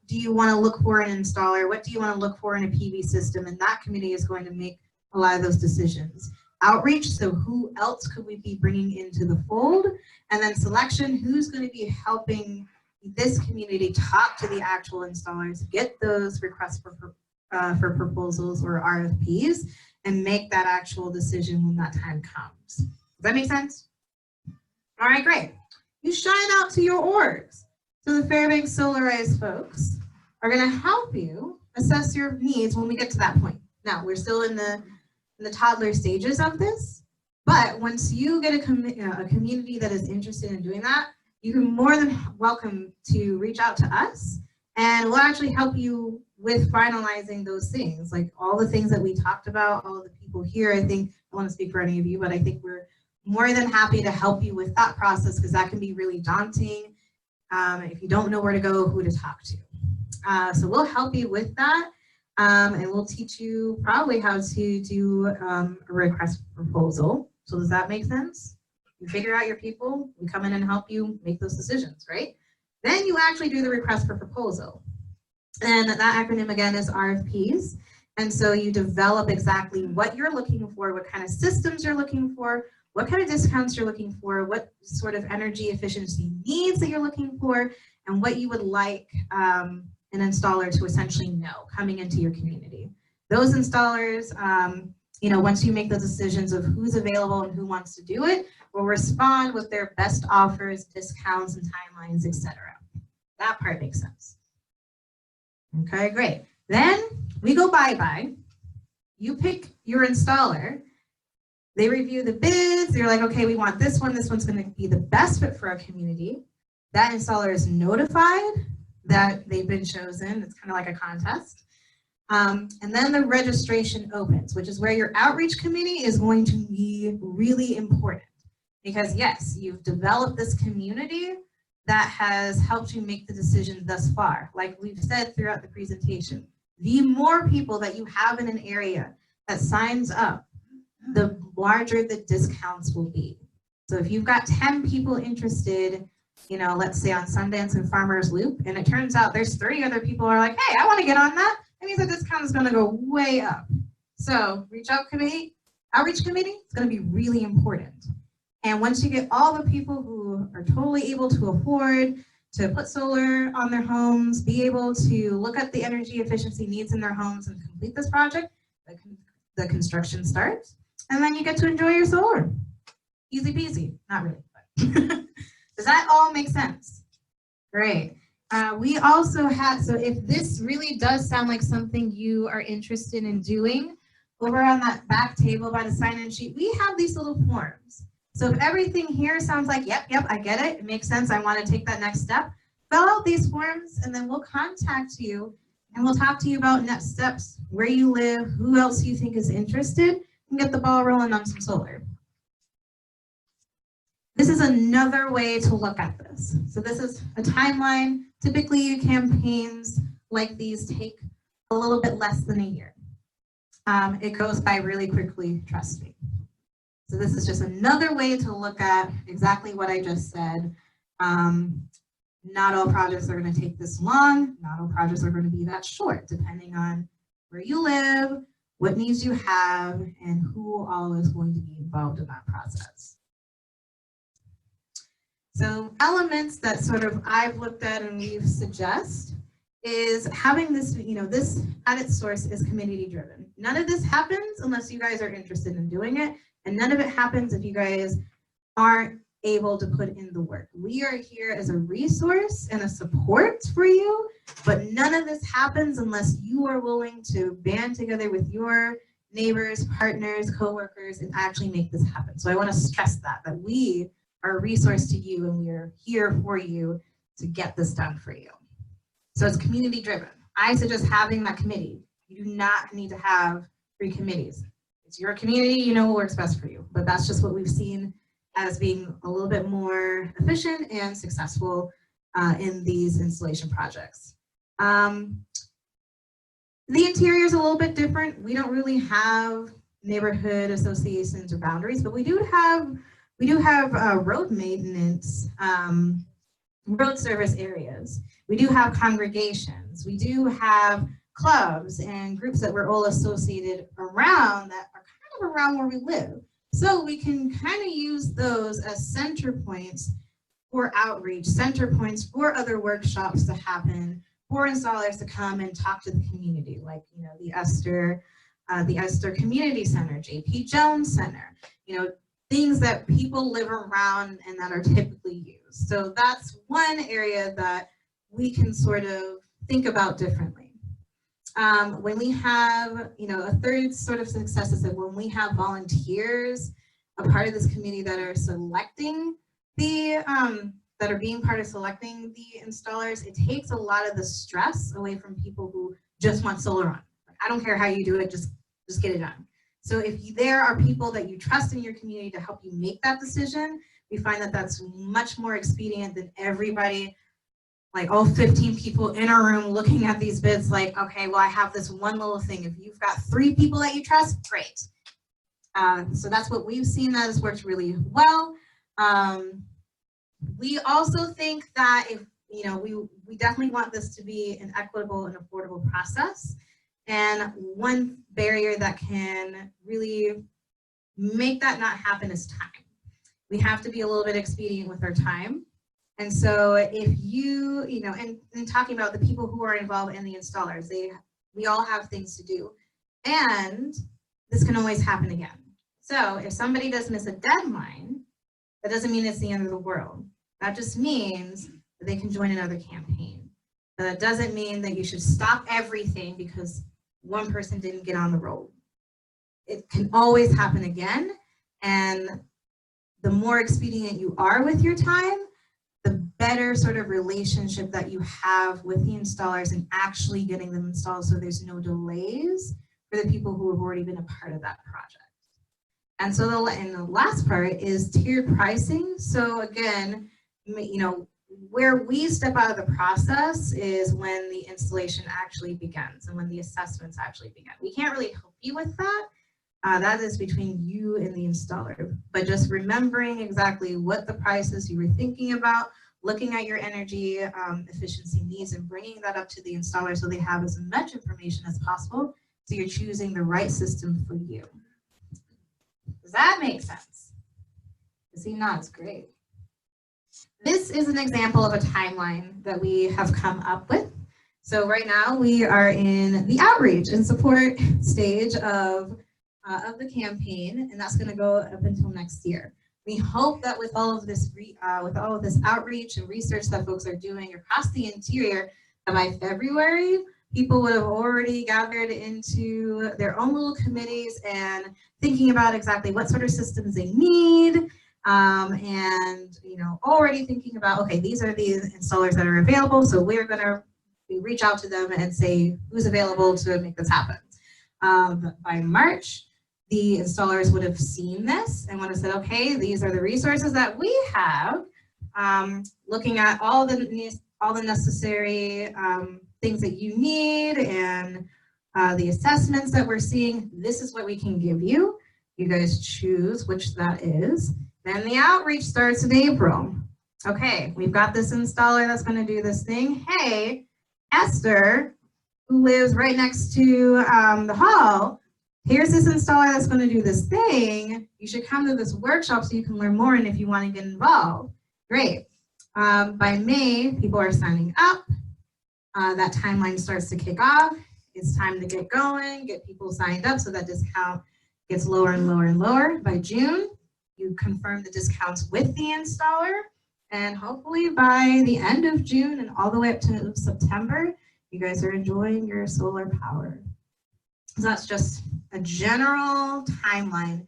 do you want to look for in an installer? What do you want to look for in a PV system? And that committee is going to make a lot of those decisions. Outreach, so who else could we be bringing into the fold? And then selection, who's going to be helping this community talk to the actual installers, get those requests for proposals or RFPs, and make that actual decision when that time comes. Does that make sense? All right, great. You shout out to your orgs. So the Fairbanks Solarize folks are going to help you assess your needs when we get to that point. Now, we're still in the toddler stages of this, but once you get a community that is interested in doing that, you can more than welcome to reach out to us, and we'll actually help you with finalizing those things, like all the things that we talked about, all the people here. I think, I want to speak for any of you, but I think we're more than happy to help you with that process, because that can be really daunting if you don't know where to go, who to talk to. So we'll help you with that, and we'll teach you probably how to do a request proposal. So does that make sense? You figure out your people, we come in and help you make those decisions, right? Then you actually do the request for proposal. And that acronym again is RFPs. And so you develop exactly what you're looking for, what kind of systems you're looking for, what kind of discounts you're looking for, what sort of energy efficiency needs that you're looking for, and what you would like an installer to essentially know coming into your community. Those installers, once you make the decisions of who's available and who wants to do it, will respond with their best offers, discounts, and timelines, etc. That part makes sense. Okay, great. Then we go bye-bye. You pick your installer. They review the bids. They're like, okay, we want this one. This one's going to be the best fit for our community. That installer is notified that they've been chosen. It's kind of like a contest. And then the registration opens, which is where your outreach committee is going to be really important. Because yes, you've developed this community that has helped you make the decision thus far. Like we've said throughout the presentation, the more people that you have in an area that signs up, the larger the discounts will be. So if you've got 10 people interested, you know, let's say on Sundance and Farmers Loop, and it turns out there's 30 other people who are like, hey, I want to get on that, that means the discount is going to go way up. So outreach committee, it's going to be really important. And once you get all the people who are totally able to afford to put solar on their homes, be able to look at the energy efficiency needs in their homes and complete this project, the construction starts, and then you get to enjoy your solar. Easy peasy, not really. But does that all make sense? Great. We also had, so if this really does sound like something you are interested in doing, over on that back table by the sign-in sheet, we have these little forms. So if everything here sounds like, yep, I get it, it makes sense, I want to take that next step, fill out these forms and then we'll contact you and we'll talk to you about next steps, where you live, who else you think is interested, and get the ball rolling on some solar. This is another way to look at this. So this is a timeline. Typically campaigns like these take a little bit less than a year. It goes by really quickly, trust me. So this is just another way to look at exactly what I just said. Not all projects are going to take this long. Not all projects are going to be that short, depending on where you live, what needs you have, and who all is going to be involved in that process. So elements that sort of I've looked at and we've suggest is having this, you know, this at its source is community driven. None of this happens unless you guys are interested in doing it. And none of it happens if you guys aren't able to put in the work. We are here as a resource and a support for you, but none of this happens unless you are willing to band together with your neighbors, partners, coworkers, and actually make this happen. So I want to stress that we are a resource to you and we are here for you to get this done for you. So it's community driven. I suggest having that committee. You do not need to have 3 committees. It's your community, you know what works best for you. But that's just what we've seen as being a little bit more efficient and successful in these installation projects. The interior is a little bit different. We don't really have neighborhood associations or boundaries, but we do have road maintenance, road service areas. We do have congregations. We do have clubs and groups that we're all associated around that are kind of around where we live. So we can kind of use those as center points for outreach, center points for other workshops to happen, for installers to come and talk to the community, like, you know, the Esther Community Center, JP Jones Center, you know, things that people live around and that are typically used. So that's one area that we can sort of think about differently. When we have, you know, a third sort of success is that when we have volunteers, a part of this committee that are selecting the, that are being part of selecting the installers, it takes a lot of the stress away from people who just want solar on. Like, I don't care how you do it, just get it done. So if there are people that you trust in your community to help you make that decision, we find that that's much more expedient than everybody, like all 15 people in a room looking at these bids like, okay, well, I have this one little thing. If you've got 3 people that you trust, great. So that's what we've seen that has worked really well. We also think that if, you know, we definitely want this to be an equitable and affordable process. And one barrier that can really make that not happen is time. We have to be a little bit expedient with our time. And so if you know, and talking about the people who are involved in the installers, we all have things to do. And this can always happen again. So if somebody does miss a deadline, that doesn't mean it's the end of the world. That just means that they can join another campaign. But that doesn't mean that you should stop everything because one person didn't get on the roll. It can always happen again. And the more expedient you are with your time, the better sort of relationship that you have with the installers and actually getting them installed so there's no delays for the people who have already been a part of that project. And so the last part is tiered pricing. So again, you know, where we step out of the process is when the installation actually begins and when the assessments actually begin. We can't really help you with that. That is between you and the installer. But just remembering exactly what the prices you were thinking about, looking at your energy efficiency needs and bringing that up to the installer so they have as much information as possible so you're choosing the right system for you. Does that make sense? See, nods, great. This is an example of a timeline that we have come up with. So right now we are in the outreach and support stage of the campaign, and that's going to go up until next year. We hope that with all of this outreach and research that folks are doing across the interior, that by February, people would have already gathered into their own little committees and thinking about exactly what sort of systems they need, and you know, already thinking about, okay, these are the installers that are available, so we're going to reach out to them and say who's available to make this happen. By March, the installers would have seen this and would have said, okay, these are the resources that we have, looking at all the necessary things that you need and the assessments that we're seeing. This is what we can give you. You guys choose which that is. Then the outreach starts in April. Okay, we've got this installer that's going to do this thing. Hey, Esther, who lives right next to the hall, here's this installer that's going to do this thing. You should come to this workshop so you can learn more and if you want to get involved. Great. By May, people are signing up. That timeline starts to kick off. It's time to get going, get people signed up so that discount gets lower and lower and lower. By June, you confirm the discounts with the installer. And hopefully by the end of June and all the way up to September, you guys are enjoying your solar power. So that's just a general timeline.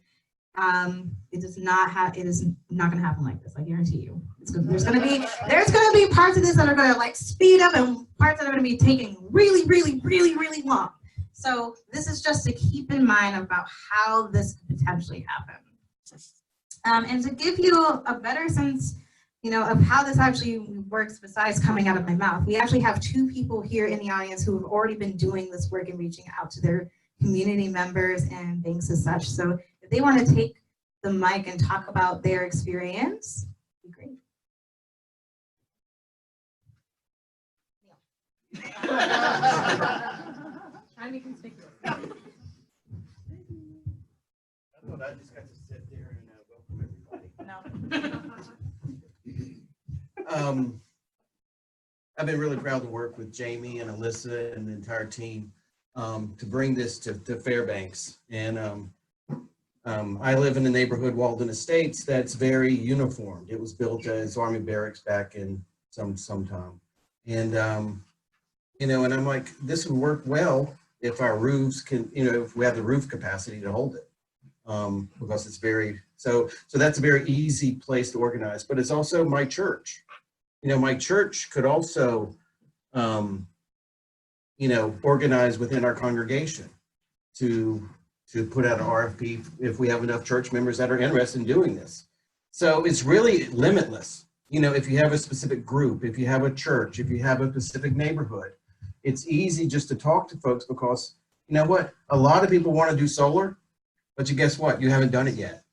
It is not going to happen like this. I guarantee you. There's going to be parts of this that are going to like speed up and parts that are going to be taking really, really, really, really long. So this is just to keep in mind about how this could potentially happen. And to give you a better sense, you know, of how this actually works besides coming out of my mouth, we actually have 2 people here in the audience who have already been doing this work and reaching out to their community members and banks as such. So if they want to take the mic and talk about their experience, it'd be great. Trying to be conspicuous. I thought I just got to sit there and welcome everybody. No. I've been really proud to work with Jamie and Alyssa and the entire team to bring this to Fairbanks. And I live in the neighborhood Walden Estates that's very uniformed. It was built as Army barracks back in some time. And, you know, and I'm like, this would work well if our roofs can, you know, if we have the roof capacity to hold it. Because it's very, so that's a very easy place to organize, but it's also my church. You know, my church could also, you know, organize within our congregation to put out an RFP if we have enough church members that are interested in doing this. So it's really limitless. You know, if you have a specific group, if you have a church, if you have a specific neighborhood, it's easy just to talk to folks because, you know what, a lot of people want to do solar, but you guess what, you haven't done it yet.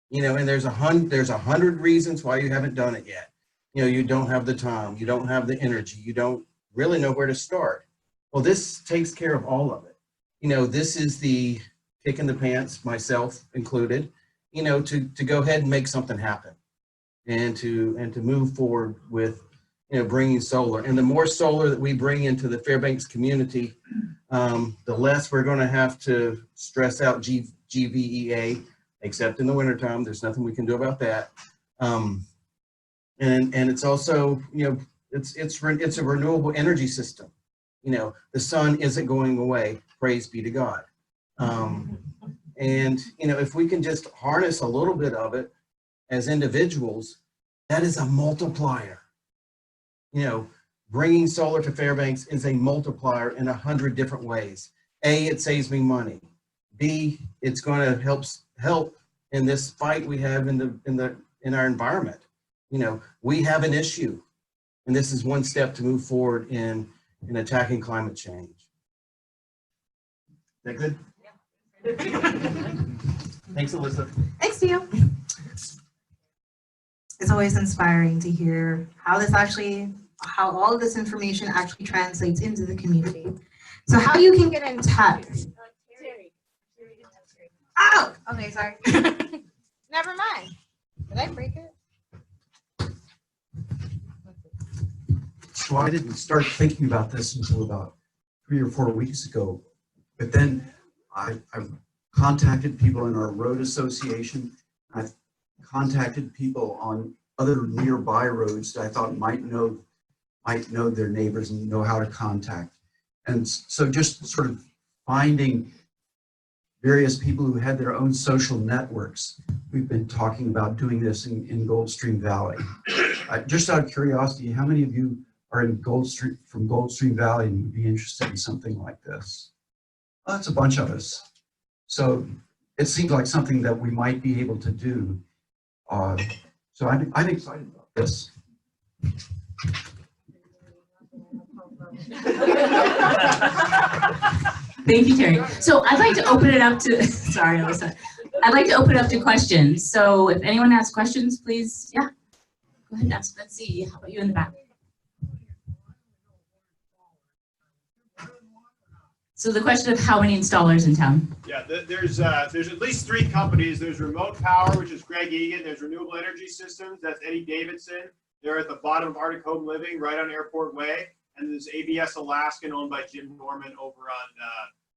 You know, and there's 100 reasons why you haven't done it yet. You know, you don't have the time, you don't have the energy, you don't really know where to start. Well, this takes care of all of it. You know, this is the kick in the pants, myself included, you know, to go ahead and make something happen and to move forward with, you know, bringing solar. And the more solar that we bring into the Fairbanks community, the less we're going to have to stress out GVEA, except in the wintertime. There's nothing we can do about that. And it's also, you know, it's a renewable energy system. You know, the sun isn't going away, praise be to God. And, you know, if we can just harness a little bit of it as individuals, that is a multiplier. You know, bringing solar to Fairbanks is a multiplier in 100 different ways. A, it saves me money. B, it's going to help in this fight we have in our environment. You know, we have an issue, and this is one step to move forward in attacking climate change. Is that good? Thanks, Alyssa. Thanks to you. It's always inspiring to hear how all of this information actually translates into the community. So how you can get in touch. Oh, okay, sorry. Never mind. Did I break it? So I didn't start thinking about this until about 3 or 4 weeks ago. But then I've contacted people in our road association. I've contacted people on other nearby roads that I thought might know their neighbors and know how to contact. And so just sort of finding various people who had their own social networks. We've been talking about doing this in Goldstream Valley. Just out of curiosity, how many of you are from Goldstream Valley and would be interested in something like this? Well, that's a bunch of us. So it seems like something that we might be able to do. So I'm excited about this. Thank you, Terry. So I'd like to open it up to, sorry, Alyssa. I'd like to open it up to questions. So if anyone has questions, please, yeah. Go ahead, let's see. How about you in the back? So the question of how many installers in town? Yeah, there's at least 3 companies. There's Remote Power, which is Greg Egan. There's Renewable Energy Systems, that's Eddie Davidson. They're at the bottom of Arctic Home Living, right on Airport Way. And there's ABS Alaskan, owned by Jim Norman, over on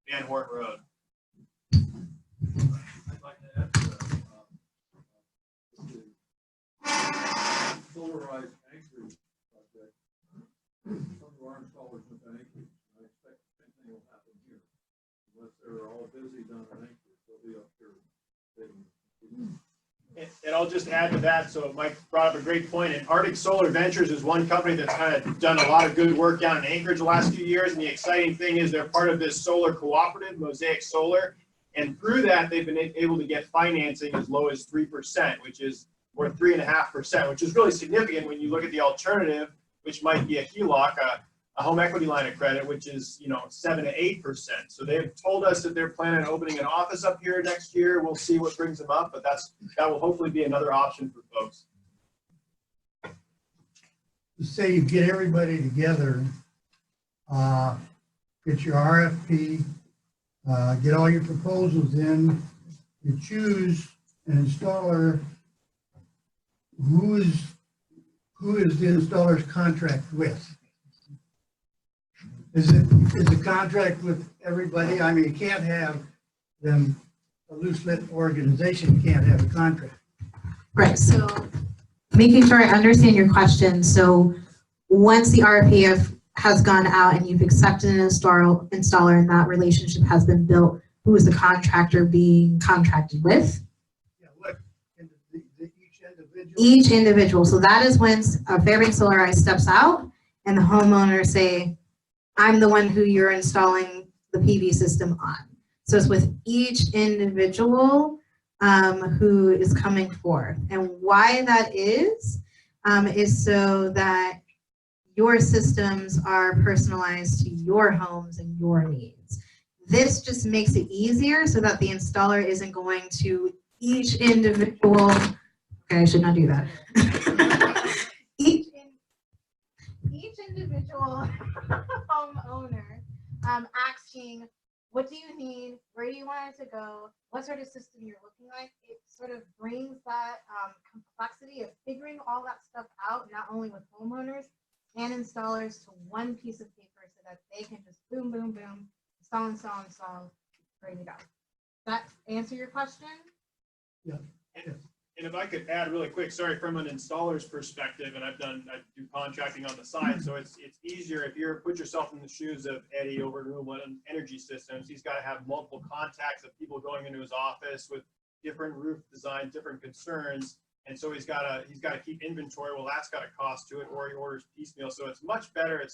Van Horn Road. I'd like to add to that. Solarize Anchorage project. Some of our installers went to Anchorage. I expect the same thing will happen here. Unless they're all busy down in Anchorage, they'll be up here. And I'll just add to that, so Mike brought up a great point, and Arctic Solar Ventures is one company that's kind of done a lot of good work down in Anchorage the last few years, and the exciting thing is they're part of this solar cooperative, Mosaic Solar, and through that, they've been able to get financing as low as 3%, which is, or 3.5%, which is really significant when you look at the alternative, which might be a HELOC, a home equity line of credit, which is 7 to 8%. So they've told us that they're planning on opening an office up here next year. We'll see what brings them up, but that will hopefully be another option for folks. Say you get everybody together, get your RFP, get all your proposals in, you choose an installer. Who is the installer's contract with? Is the contract with everybody? I mean, you can't have them, a loose-lit organization can't have a contract. Right, so making sure I understand your question. So once the RFP has gone out and you've accepted an installer and that relationship has been built, who is the contractor being contracted with? Yeah, what, each individual? Each individual. So that is when Fairbanks Solarize steps out and the homeowners say, I'm the one who you're installing the PV system on. So it's with each individual who is coming forth. And why that is so that your systems are personalized to your homes and your needs. This just makes it easier so that the installer isn't going to each individual, okay, I should not do that. each individual homeowner asking, what do you need? Where do you want it to go? What sort of system you're looking like? It sort of brings that complexity of figuring all that stuff out, not only with homeowners and installers, to one piece of paper so that they can just boom, boom, boom, install, ready to go. Does that answer your question? Yeah. And if I could add really quick, sorry, from an installer's perspective, and I do contracting on the side, so it's easier if you're, put yourself in the shoes of Eddie over at Renewable Energy Systems. He's got to have multiple contacts of people going into his office with different roof design, different concerns. And so he's got to keep inventory. Well, that's got a cost to it, or he orders piecemeal. So it's much better. It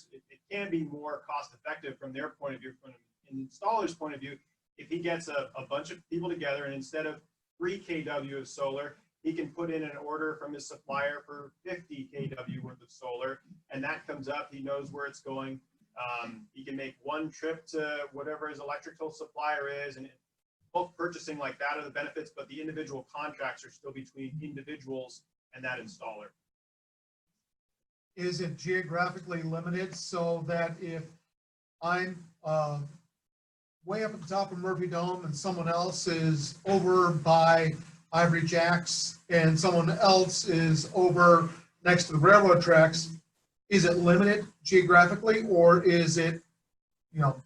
can be more cost effective from their point of view, from an installer's point of view. If he gets a bunch of people together, and instead of 3 kW of solar, he can put in an order from his supplier for 50 kW worth of solar, and that comes up. He knows where it's going. He can make one trip to whatever his electrical supplier is, and bulk purchasing like that are the benefits, but the individual contracts are still between individuals and that installer. Is it geographically limited so that if I'm way up at the top of Murphy Dome and someone else is over by Ivory Jacks and someone else is over next to the railroad tracks, is it limited geographically, or is it, you know?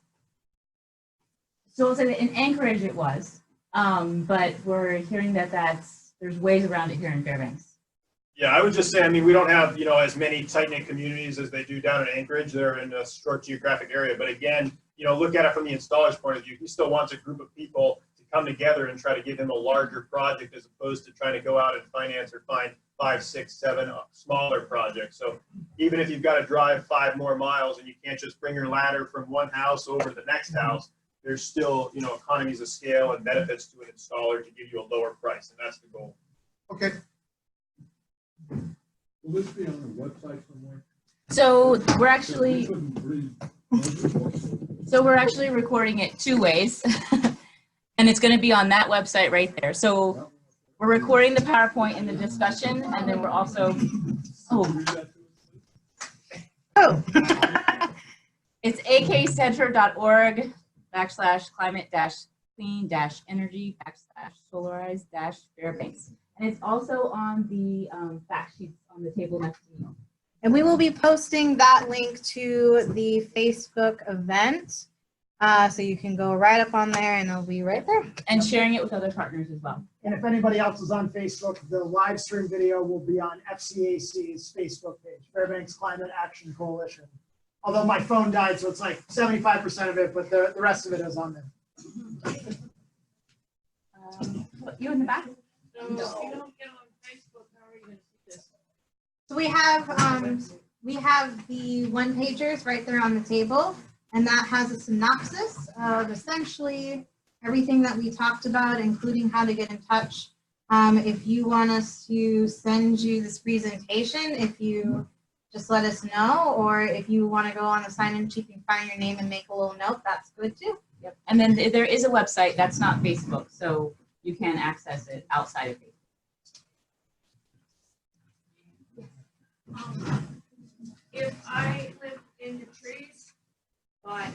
So I'll say that in Anchorage it was, but we're hearing that there's ways around it here in Fairbanks. Yeah, I would just say, I mean, we don't have, as many tight-knit communities as they do down in Anchorage. They're in a short geographic area. But again, look at it from the installer's point of view. He still wants a group of people to come together and try to give him a larger project, as opposed to trying to go out and finance or find 5, 6, 7 smaller projects. So even if you've got to drive 5 more miles and you can't just bring your ladder from one house over to the next house, there's still, economies of scale and benefits to an installer to give you a lower price, and that's the goal. Okay. Will this be on the website somewhere? So we're actually recording it 2 ways, and it's going to be on that website right there. So we're recording the PowerPoint in the discussion, and then we're also, it's akcenter.org/climate-clean-energy-solarize-Fairbanks. And it's also on the fact sheets on the table next to me. And we will be posting that link to the Facebook event. So you can go right up on there and it'll be right there. And sharing it with other partners as well. And if anybody else is on Facebook, the live stream video will be on FCAC's Facebook page, Fairbanks Climate Action Coalition. Although my phone died, so it's like 75% of it, but the rest of it is on there. You in the back? So if you don't get on Facebook, how are you going to see this? So we have the one pagers right there on the table, and that has a synopsis of essentially everything that we talked about, including how to get in touch. If you want us to send you this presentation, if you just let us know, or if you want to go on the sign-in sheet and find your name and make a little note, that's good too. Yep. And then there is a website that's not Facebook, so you can access it outside of Facebook. If I live in the trees, but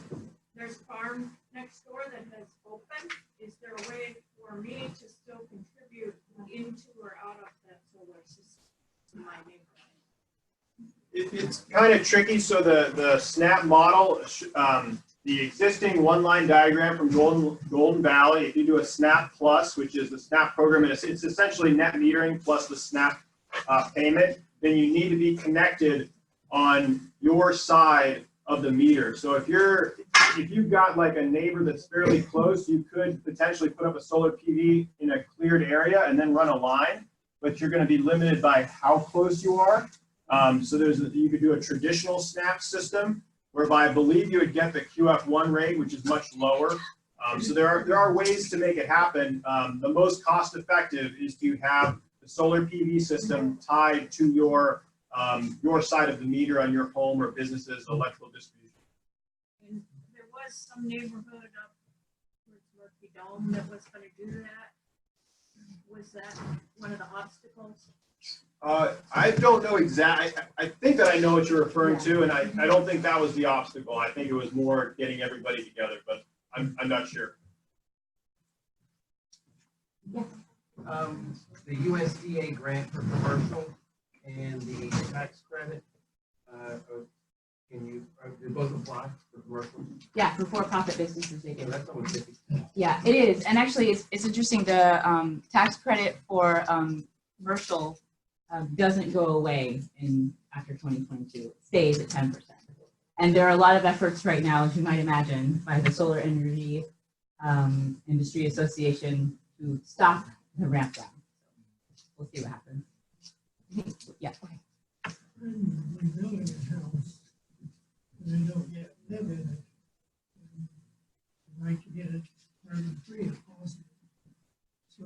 there's a farm next door that has open, is there a way for me to still contribute into or out of that solar system in my neighborhood? It's kind of tricky. So the SNAP model, the existing one-line diagram from Golden Valley, if you do a SNAP Plus, which is the SNAP program, and it's essentially net metering plus the SNAP payment, then you need to be connected on your side of the meter. So if you've got like a neighbor that's fairly close, you could potentially put up a solar PV in a cleared area and then run a line, but you're going to be limited by how close you are. So you could do a traditional SNAP system, whereby I believe you would get the QF1 rate, which is much lower. So there are ways to make it happen. The most cost effective is to have the solar PV system tied to your side of the meter on your home or business's electrical distribution. And there was some neighborhood up towards Murphy Dome that was going to do that. Was that one of the obstacles? I don't know exactly. I think that I know what you're referring to, and I don't think that was the obstacle. I think it was more getting everybody together, but I'm not sure. Yes. The USDA grant for commercial and the tax credit, do both apply for commercial? Yeah, for for-profit businesses they do. Yeah, that's almost 50%. Yeah, it is. And actually, it's interesting. The tax credit for commercial doesn't go away after 2022. It stays at 10%. And there are a lot of efforts right now, as you might imagine, by the Solar Energy Industry Association to stop the ramp down. We'll see what happens. Yeah. Okay. I'm rebuilding a house, and I don't yet live in it. I'd like to get it carbon free if possible. So,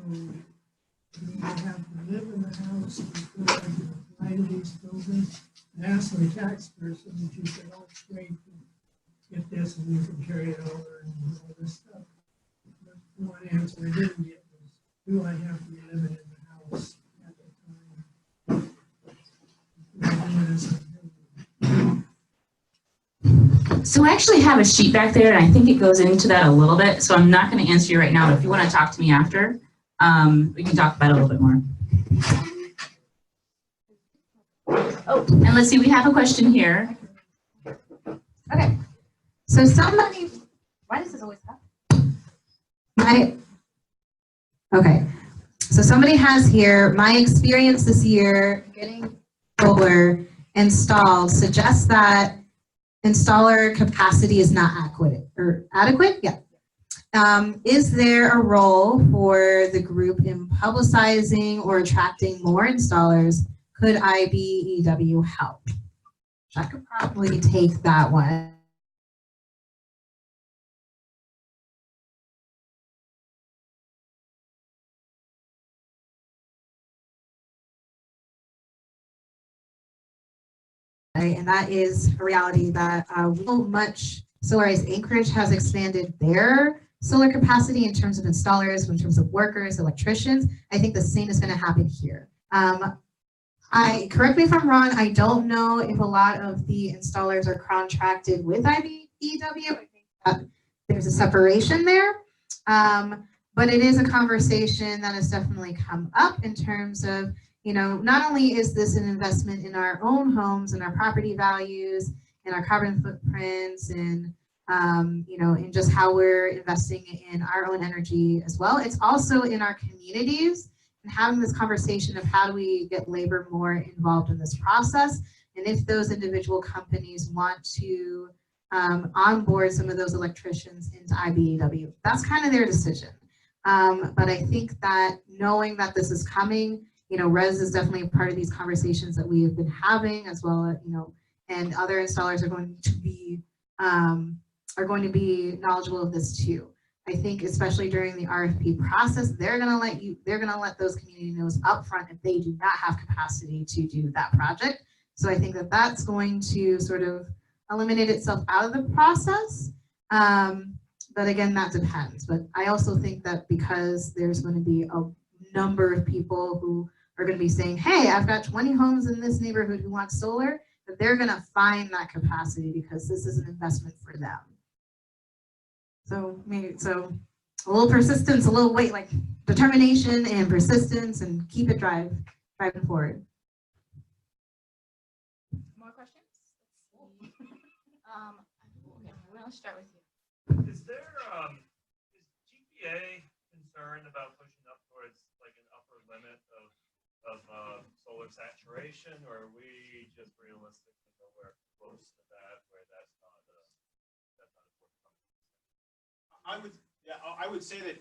do I have to live in the house before I can apply to these programs? I asked my tax person, and she said, "Oh, it's great to get this, and you can carry it over and all this stuff." But the one answer I didn't get was, do I have to be living in the house at the time? So I actually have a sheet back there, and I think it goes into that a little bit. So I'm not going to answer you right now, but if you want to talk to me after, we can talk about it a little bit more. Oh, and let's see, we have a question here. Okay. So somebody, why does this always happen? Okay. So somebody has here, my experience this year getting solar installed suggests that installer capacity is not adequate. Yeah. Is there a role for the group in publicizing or attracting more installers? Could IBEW help? I could probably take that one. And that is a reality that Solarize Anchorage has expanded their solar capacity in terms of installers, in terms of workers, electricians. I think the same is going to happen here. Correct me if I'm wrong, I don't know if a lot of the installers are contracted with IBEW. I think that there's a separation there. But it is a conversation that has definitely come up in terms of, not only is this an investment in our own homes and our property values and our carbon footprints and, in just how we're investing in our own energy as well. It's also in our communities and having this conversation of how do we get labor more involved in this process. And if those individual companies want to onboard some of those electricians into IBEW, that's kind of their decision. But I think that knowing that this is coming, RES is definitely a part of these conversations that we have been having as well, and other installers are going to be knowledgeable of this too. I think especially during the RFP process, they're going to let those community knows upfront if they do not have capacity to do that project. So I think that that's going to sort of eliminate itself out of the process. But again, that depends. But I also think that because there's going to be a number of people who are going to be saying, hey, I've got 20 homes in this neighborhood who want solar, that they're going to find that capacity because this is an investment for them. So a little persistence, a little wait, like determination and persistence, and keep it driving forward. More questions? I'll start with you. Is GPA concerned about pushing up towards like an upper limit of solar saturation, or are we just realistically nowhere close to that where that's not important? I would say that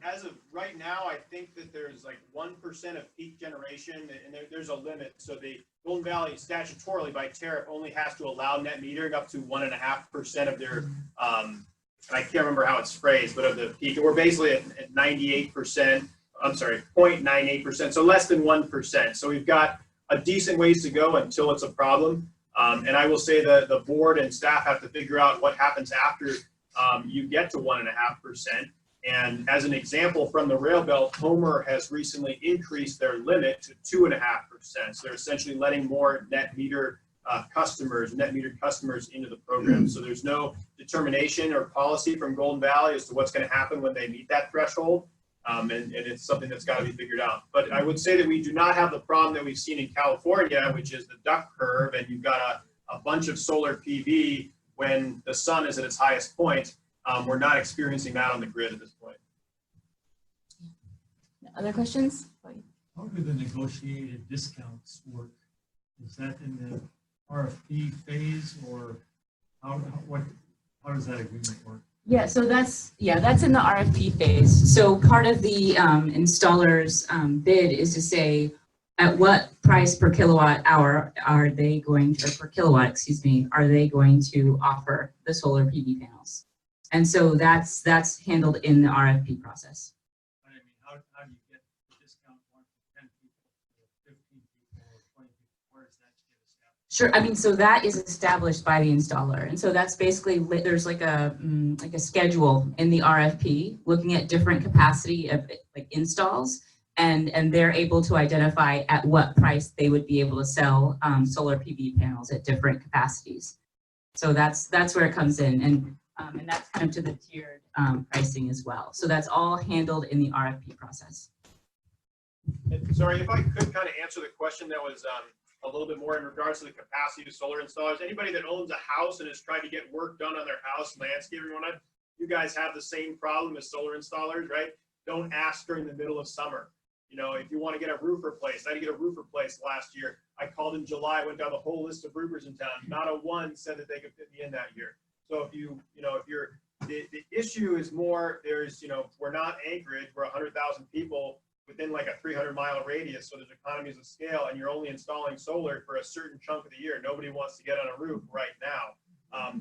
as of right now, I think that there's like 1% of peak generation, and there's a limit. So the Golden Valley statutorily by tariff only has to allow net metering up to 1.5% of their, I can't remember how it's phrased, but of the peak. And we're basically at 98%, I'm sorry, 0.98%, so less than 1%. So we've got a decent ways to go until it's a problem. And I will say that the board and staff have to figure out what happens after you get to 1.5%. And as an example from the rail belt, Homer has recently increased their limit to 2.5%. So they're essentially letting more net metered customers into the program. So there's no determination or policy from Golden Valley as to what's going to happen when they meet that threshold. And it's something that's got to be figured out. But I would say that we do not have the problem that we've seen in California, which is the duck curve, and you've got a bunch of solar PV when the sun is at its highest point. We're not experiencing that on the grid at this point. Other questions? how do the negotiated discounts work? Is that in the RFP phase, or how does that agreement work? Yeah, so that's in the RFP phase. So part of the installer's bid is to say at what price per kilowatt hour are they going to, or per kilowatt, excuse me, are they going to offer the solar PV panels? And so that's handled in the RFP process. I mean, how do you get the discount from 10 people to 15 people or 20 people? Where does that get established? Sure. I mean, so that is established by the installer, and so that's basically there's like a schedule in the RFP looking at different capacity of like installs, and they're able to identify at what price they would be able to sell solar PV panels at different capacities. So that's where it comes in, and that's kind of to the tiered pricing as well. So that's all handled in the RFP process. And sorry, if I could kind of answer the question that was a little bit more in regards to the capacity of solar installers. Anybody that owns a house and is trying to get work done on their house, landscaping and whatnot, you guys have the same problem as solar installers, right? Don't ask during the middle of summer. You know, if you want to get a roof replaced, I had to get a roof replaced last year. I called in July, went down the whole list of roofers in town. Not a one said that they could fit me in that year. So if the issue is more, we're not Anchorage, we're 100,000 people within like a 300-mile radius, so there's economies of scale, and you're only installing solar for a certain chunk of the year. Nobody wants to get on a roof right now.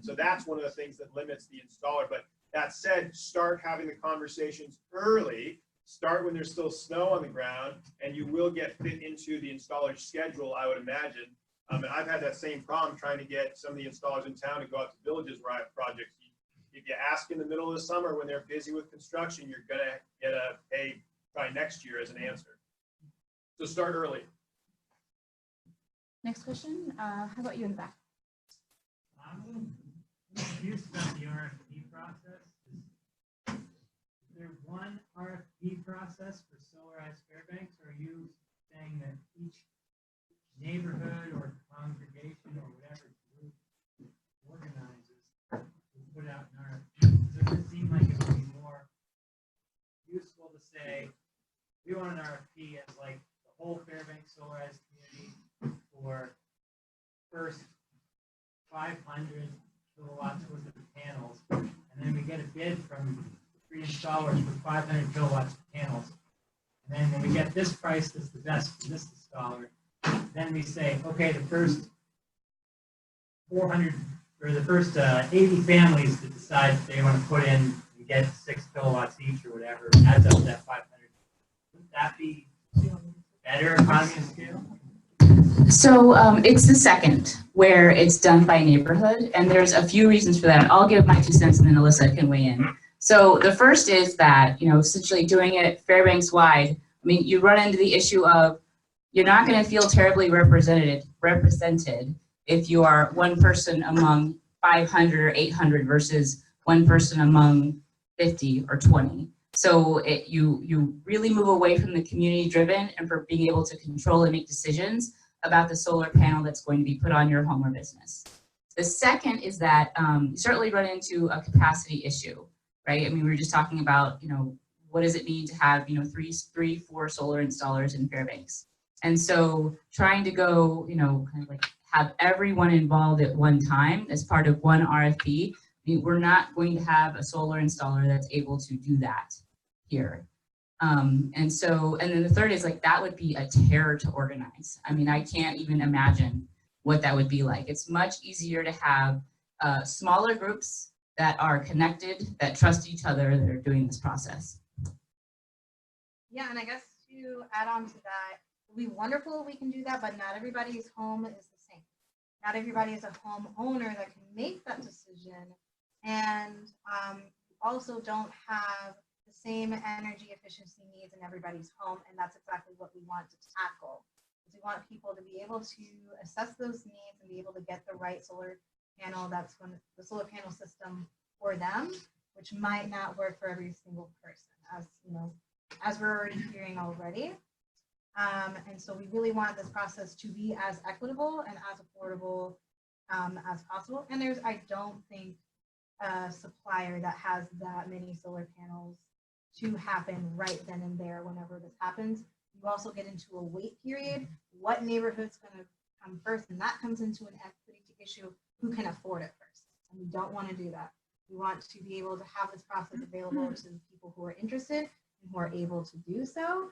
So that's one of the things that limits the installer. But that said, start having the conversations early. Start when there's still snow on the ground, and you will get fit into the installer's schedule, I would imagine. And I've had that same problem trying to get some of the installers in town to go out to villages where I have projects. If you ask in the middle of the summer when they're busy with construction, you're going to get a pay by next year as an answer. So start early. Next question. How about you in the back? I'm confused about the RFP process. Is there one RFP process for Solarize Fairbanks, or are you saying that each neighborhood or congregation or whatever group organizes will put out an RFP? Does it seem like it would be more useful to say, we want an RFP as like the whole Fairbanks Solarize community for first 500 kilowatts worth of panels, and then we get a bid from 3 installers for 500 kilowatts of panels, and then when we get this price that's the best for this installer, then we say, okay, the first 400 or the first 80 families that decide they want to put in and get 6 kilowatts each or whatever adds up to that 500. Would that be better economy of scale? So it's the second, where it's done by neighborhood, and there's a few reasons for that. I'll give my 2 cents, and then Alyssa can weigh in. So the first is that, essentially doing it Fairbanks wide, I mean, you run into the issue of you're not going to feel terribly represented if you are one person among 500 or 800 versus one person among 50 or 20. So you really move away from the community driven and for being able to control and make decisions about the solar panel that's going to be put on your home or business. The second is that you certainly run into a capacity issue, right? I mean, we were just talking about, what does it mean to have, 3, 4 solar installers in Fairbanks? And so trying to go, kind of like have everyone involved at one time as part of one RFP, I mean, we're not going to have a solar installer that's able to do that here. And then the third is like, that would be a terror to organize. I mean, I can't even imagine what that would be like. It's much easier to have smaller groups that are connected, that trust each other, that are doing this process. Yeah, and I guess to add on to that, it would be wonderful if we can do that, but not everybody's home is the same. Not everybody is a homeowner that can make that decision, and also don't have the same energy efficiency needs in everybody's home, and that's exactly what we want to tackle. We want people to be able to assess those needs and be able to get the right solar panel that's when the solar panel system for them, which might not work for every single person, as we're already hearing already. And so we really want this process to be as equitable and as affordable as possible. And I don't think a supplier that has that many solar panels to happen right then and there whenever this happens. You also get into a wait period. What neighborhood's going to come first? And that comes into an equity issue. Who can afford it first? And we don't want to do that. We want to be able to have this process available to the people who are interested and who are able to do so,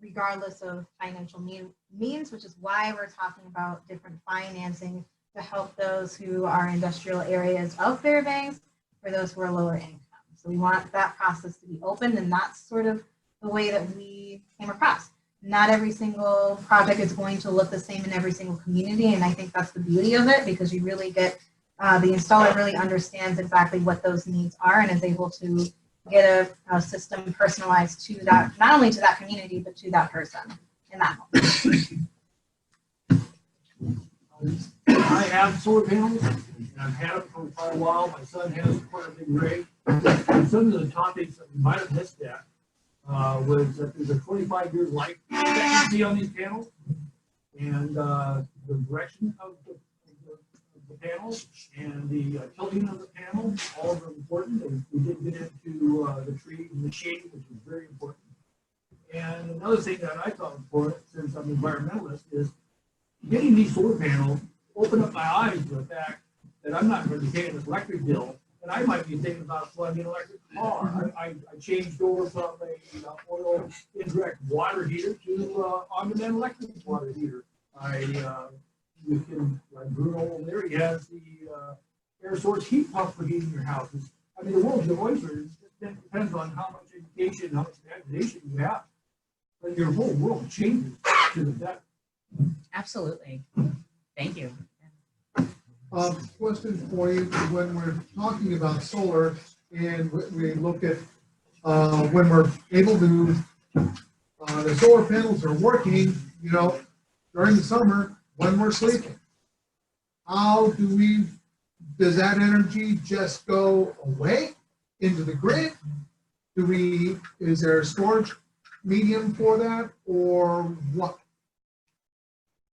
regardless of financial means, which is why we're talking about different financing to help those who are industrial areas of Fairbanks, for those who are lower income. So we want that process to be open, and that's sort of the way that we came across. Not every single project is going to look the same in every single community, and I think that's the beauty of it, because you really get, the installer really understands exactly what those needs are and is able to get a system personalized to that, not only to that community, but to that person in that home. I have solar panels, and I've had them for quite a while. My son has quite a big array. And some of the topics that we might have missed at was that there's a 25-year life expectancy on these panels, and the direction of the panels and the tilting of the panel, all are important. And we did get into the tree and the shade, which is very important. And another thing that I thought was important, since I'm an environmentalist, is getting these solar panels open up my eyes to the fact that I'm not going to be paying an electric bill, and I might be thinking about plugging an electric car. I changed over from a oil indirect water heater to on-demand electric water heater. You can, like Bruno over there, he has the air source heat pump for heating your houses. I mean, the world's your oyster. It depends on how much education, how much imagination you have. But your whole world changes to the better. Absolutely. Thank you. Question for you, when we're talking about solar and we look at when we're able to, the solar panels are working, you know, during the summer when we're sleeping. How does that energy just go away into the grid? Is there a storage medium for that, or what?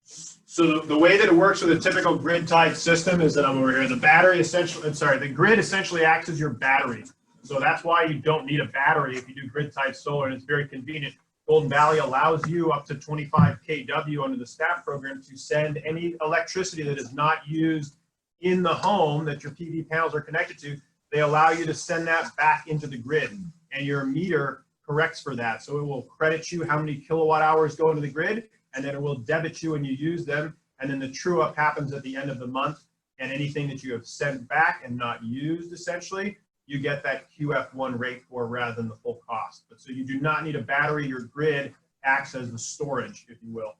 So the way that it works with a typical grid type system is that I'm over here. The grid essentially acts as your battery. So that's why you don't need a battery if you do grid type solar, and it's very convenient. Golden Valley allows you up to 25 kW under the STAP program to send any electricity that is not used in the home that your PV panels are connected to. They allow you to send that back into the grid, and your meter corrects for that. So it will credit you how many kilowatt hours go into the grid, and then it will debit you when you use them. And then the true up happens at the end of the month, and anything that you have sent back and not used, essentially, you get that QF1 rate for rather than the full cost. But so you do not need a battery. Your grid acts as the storage, if you will.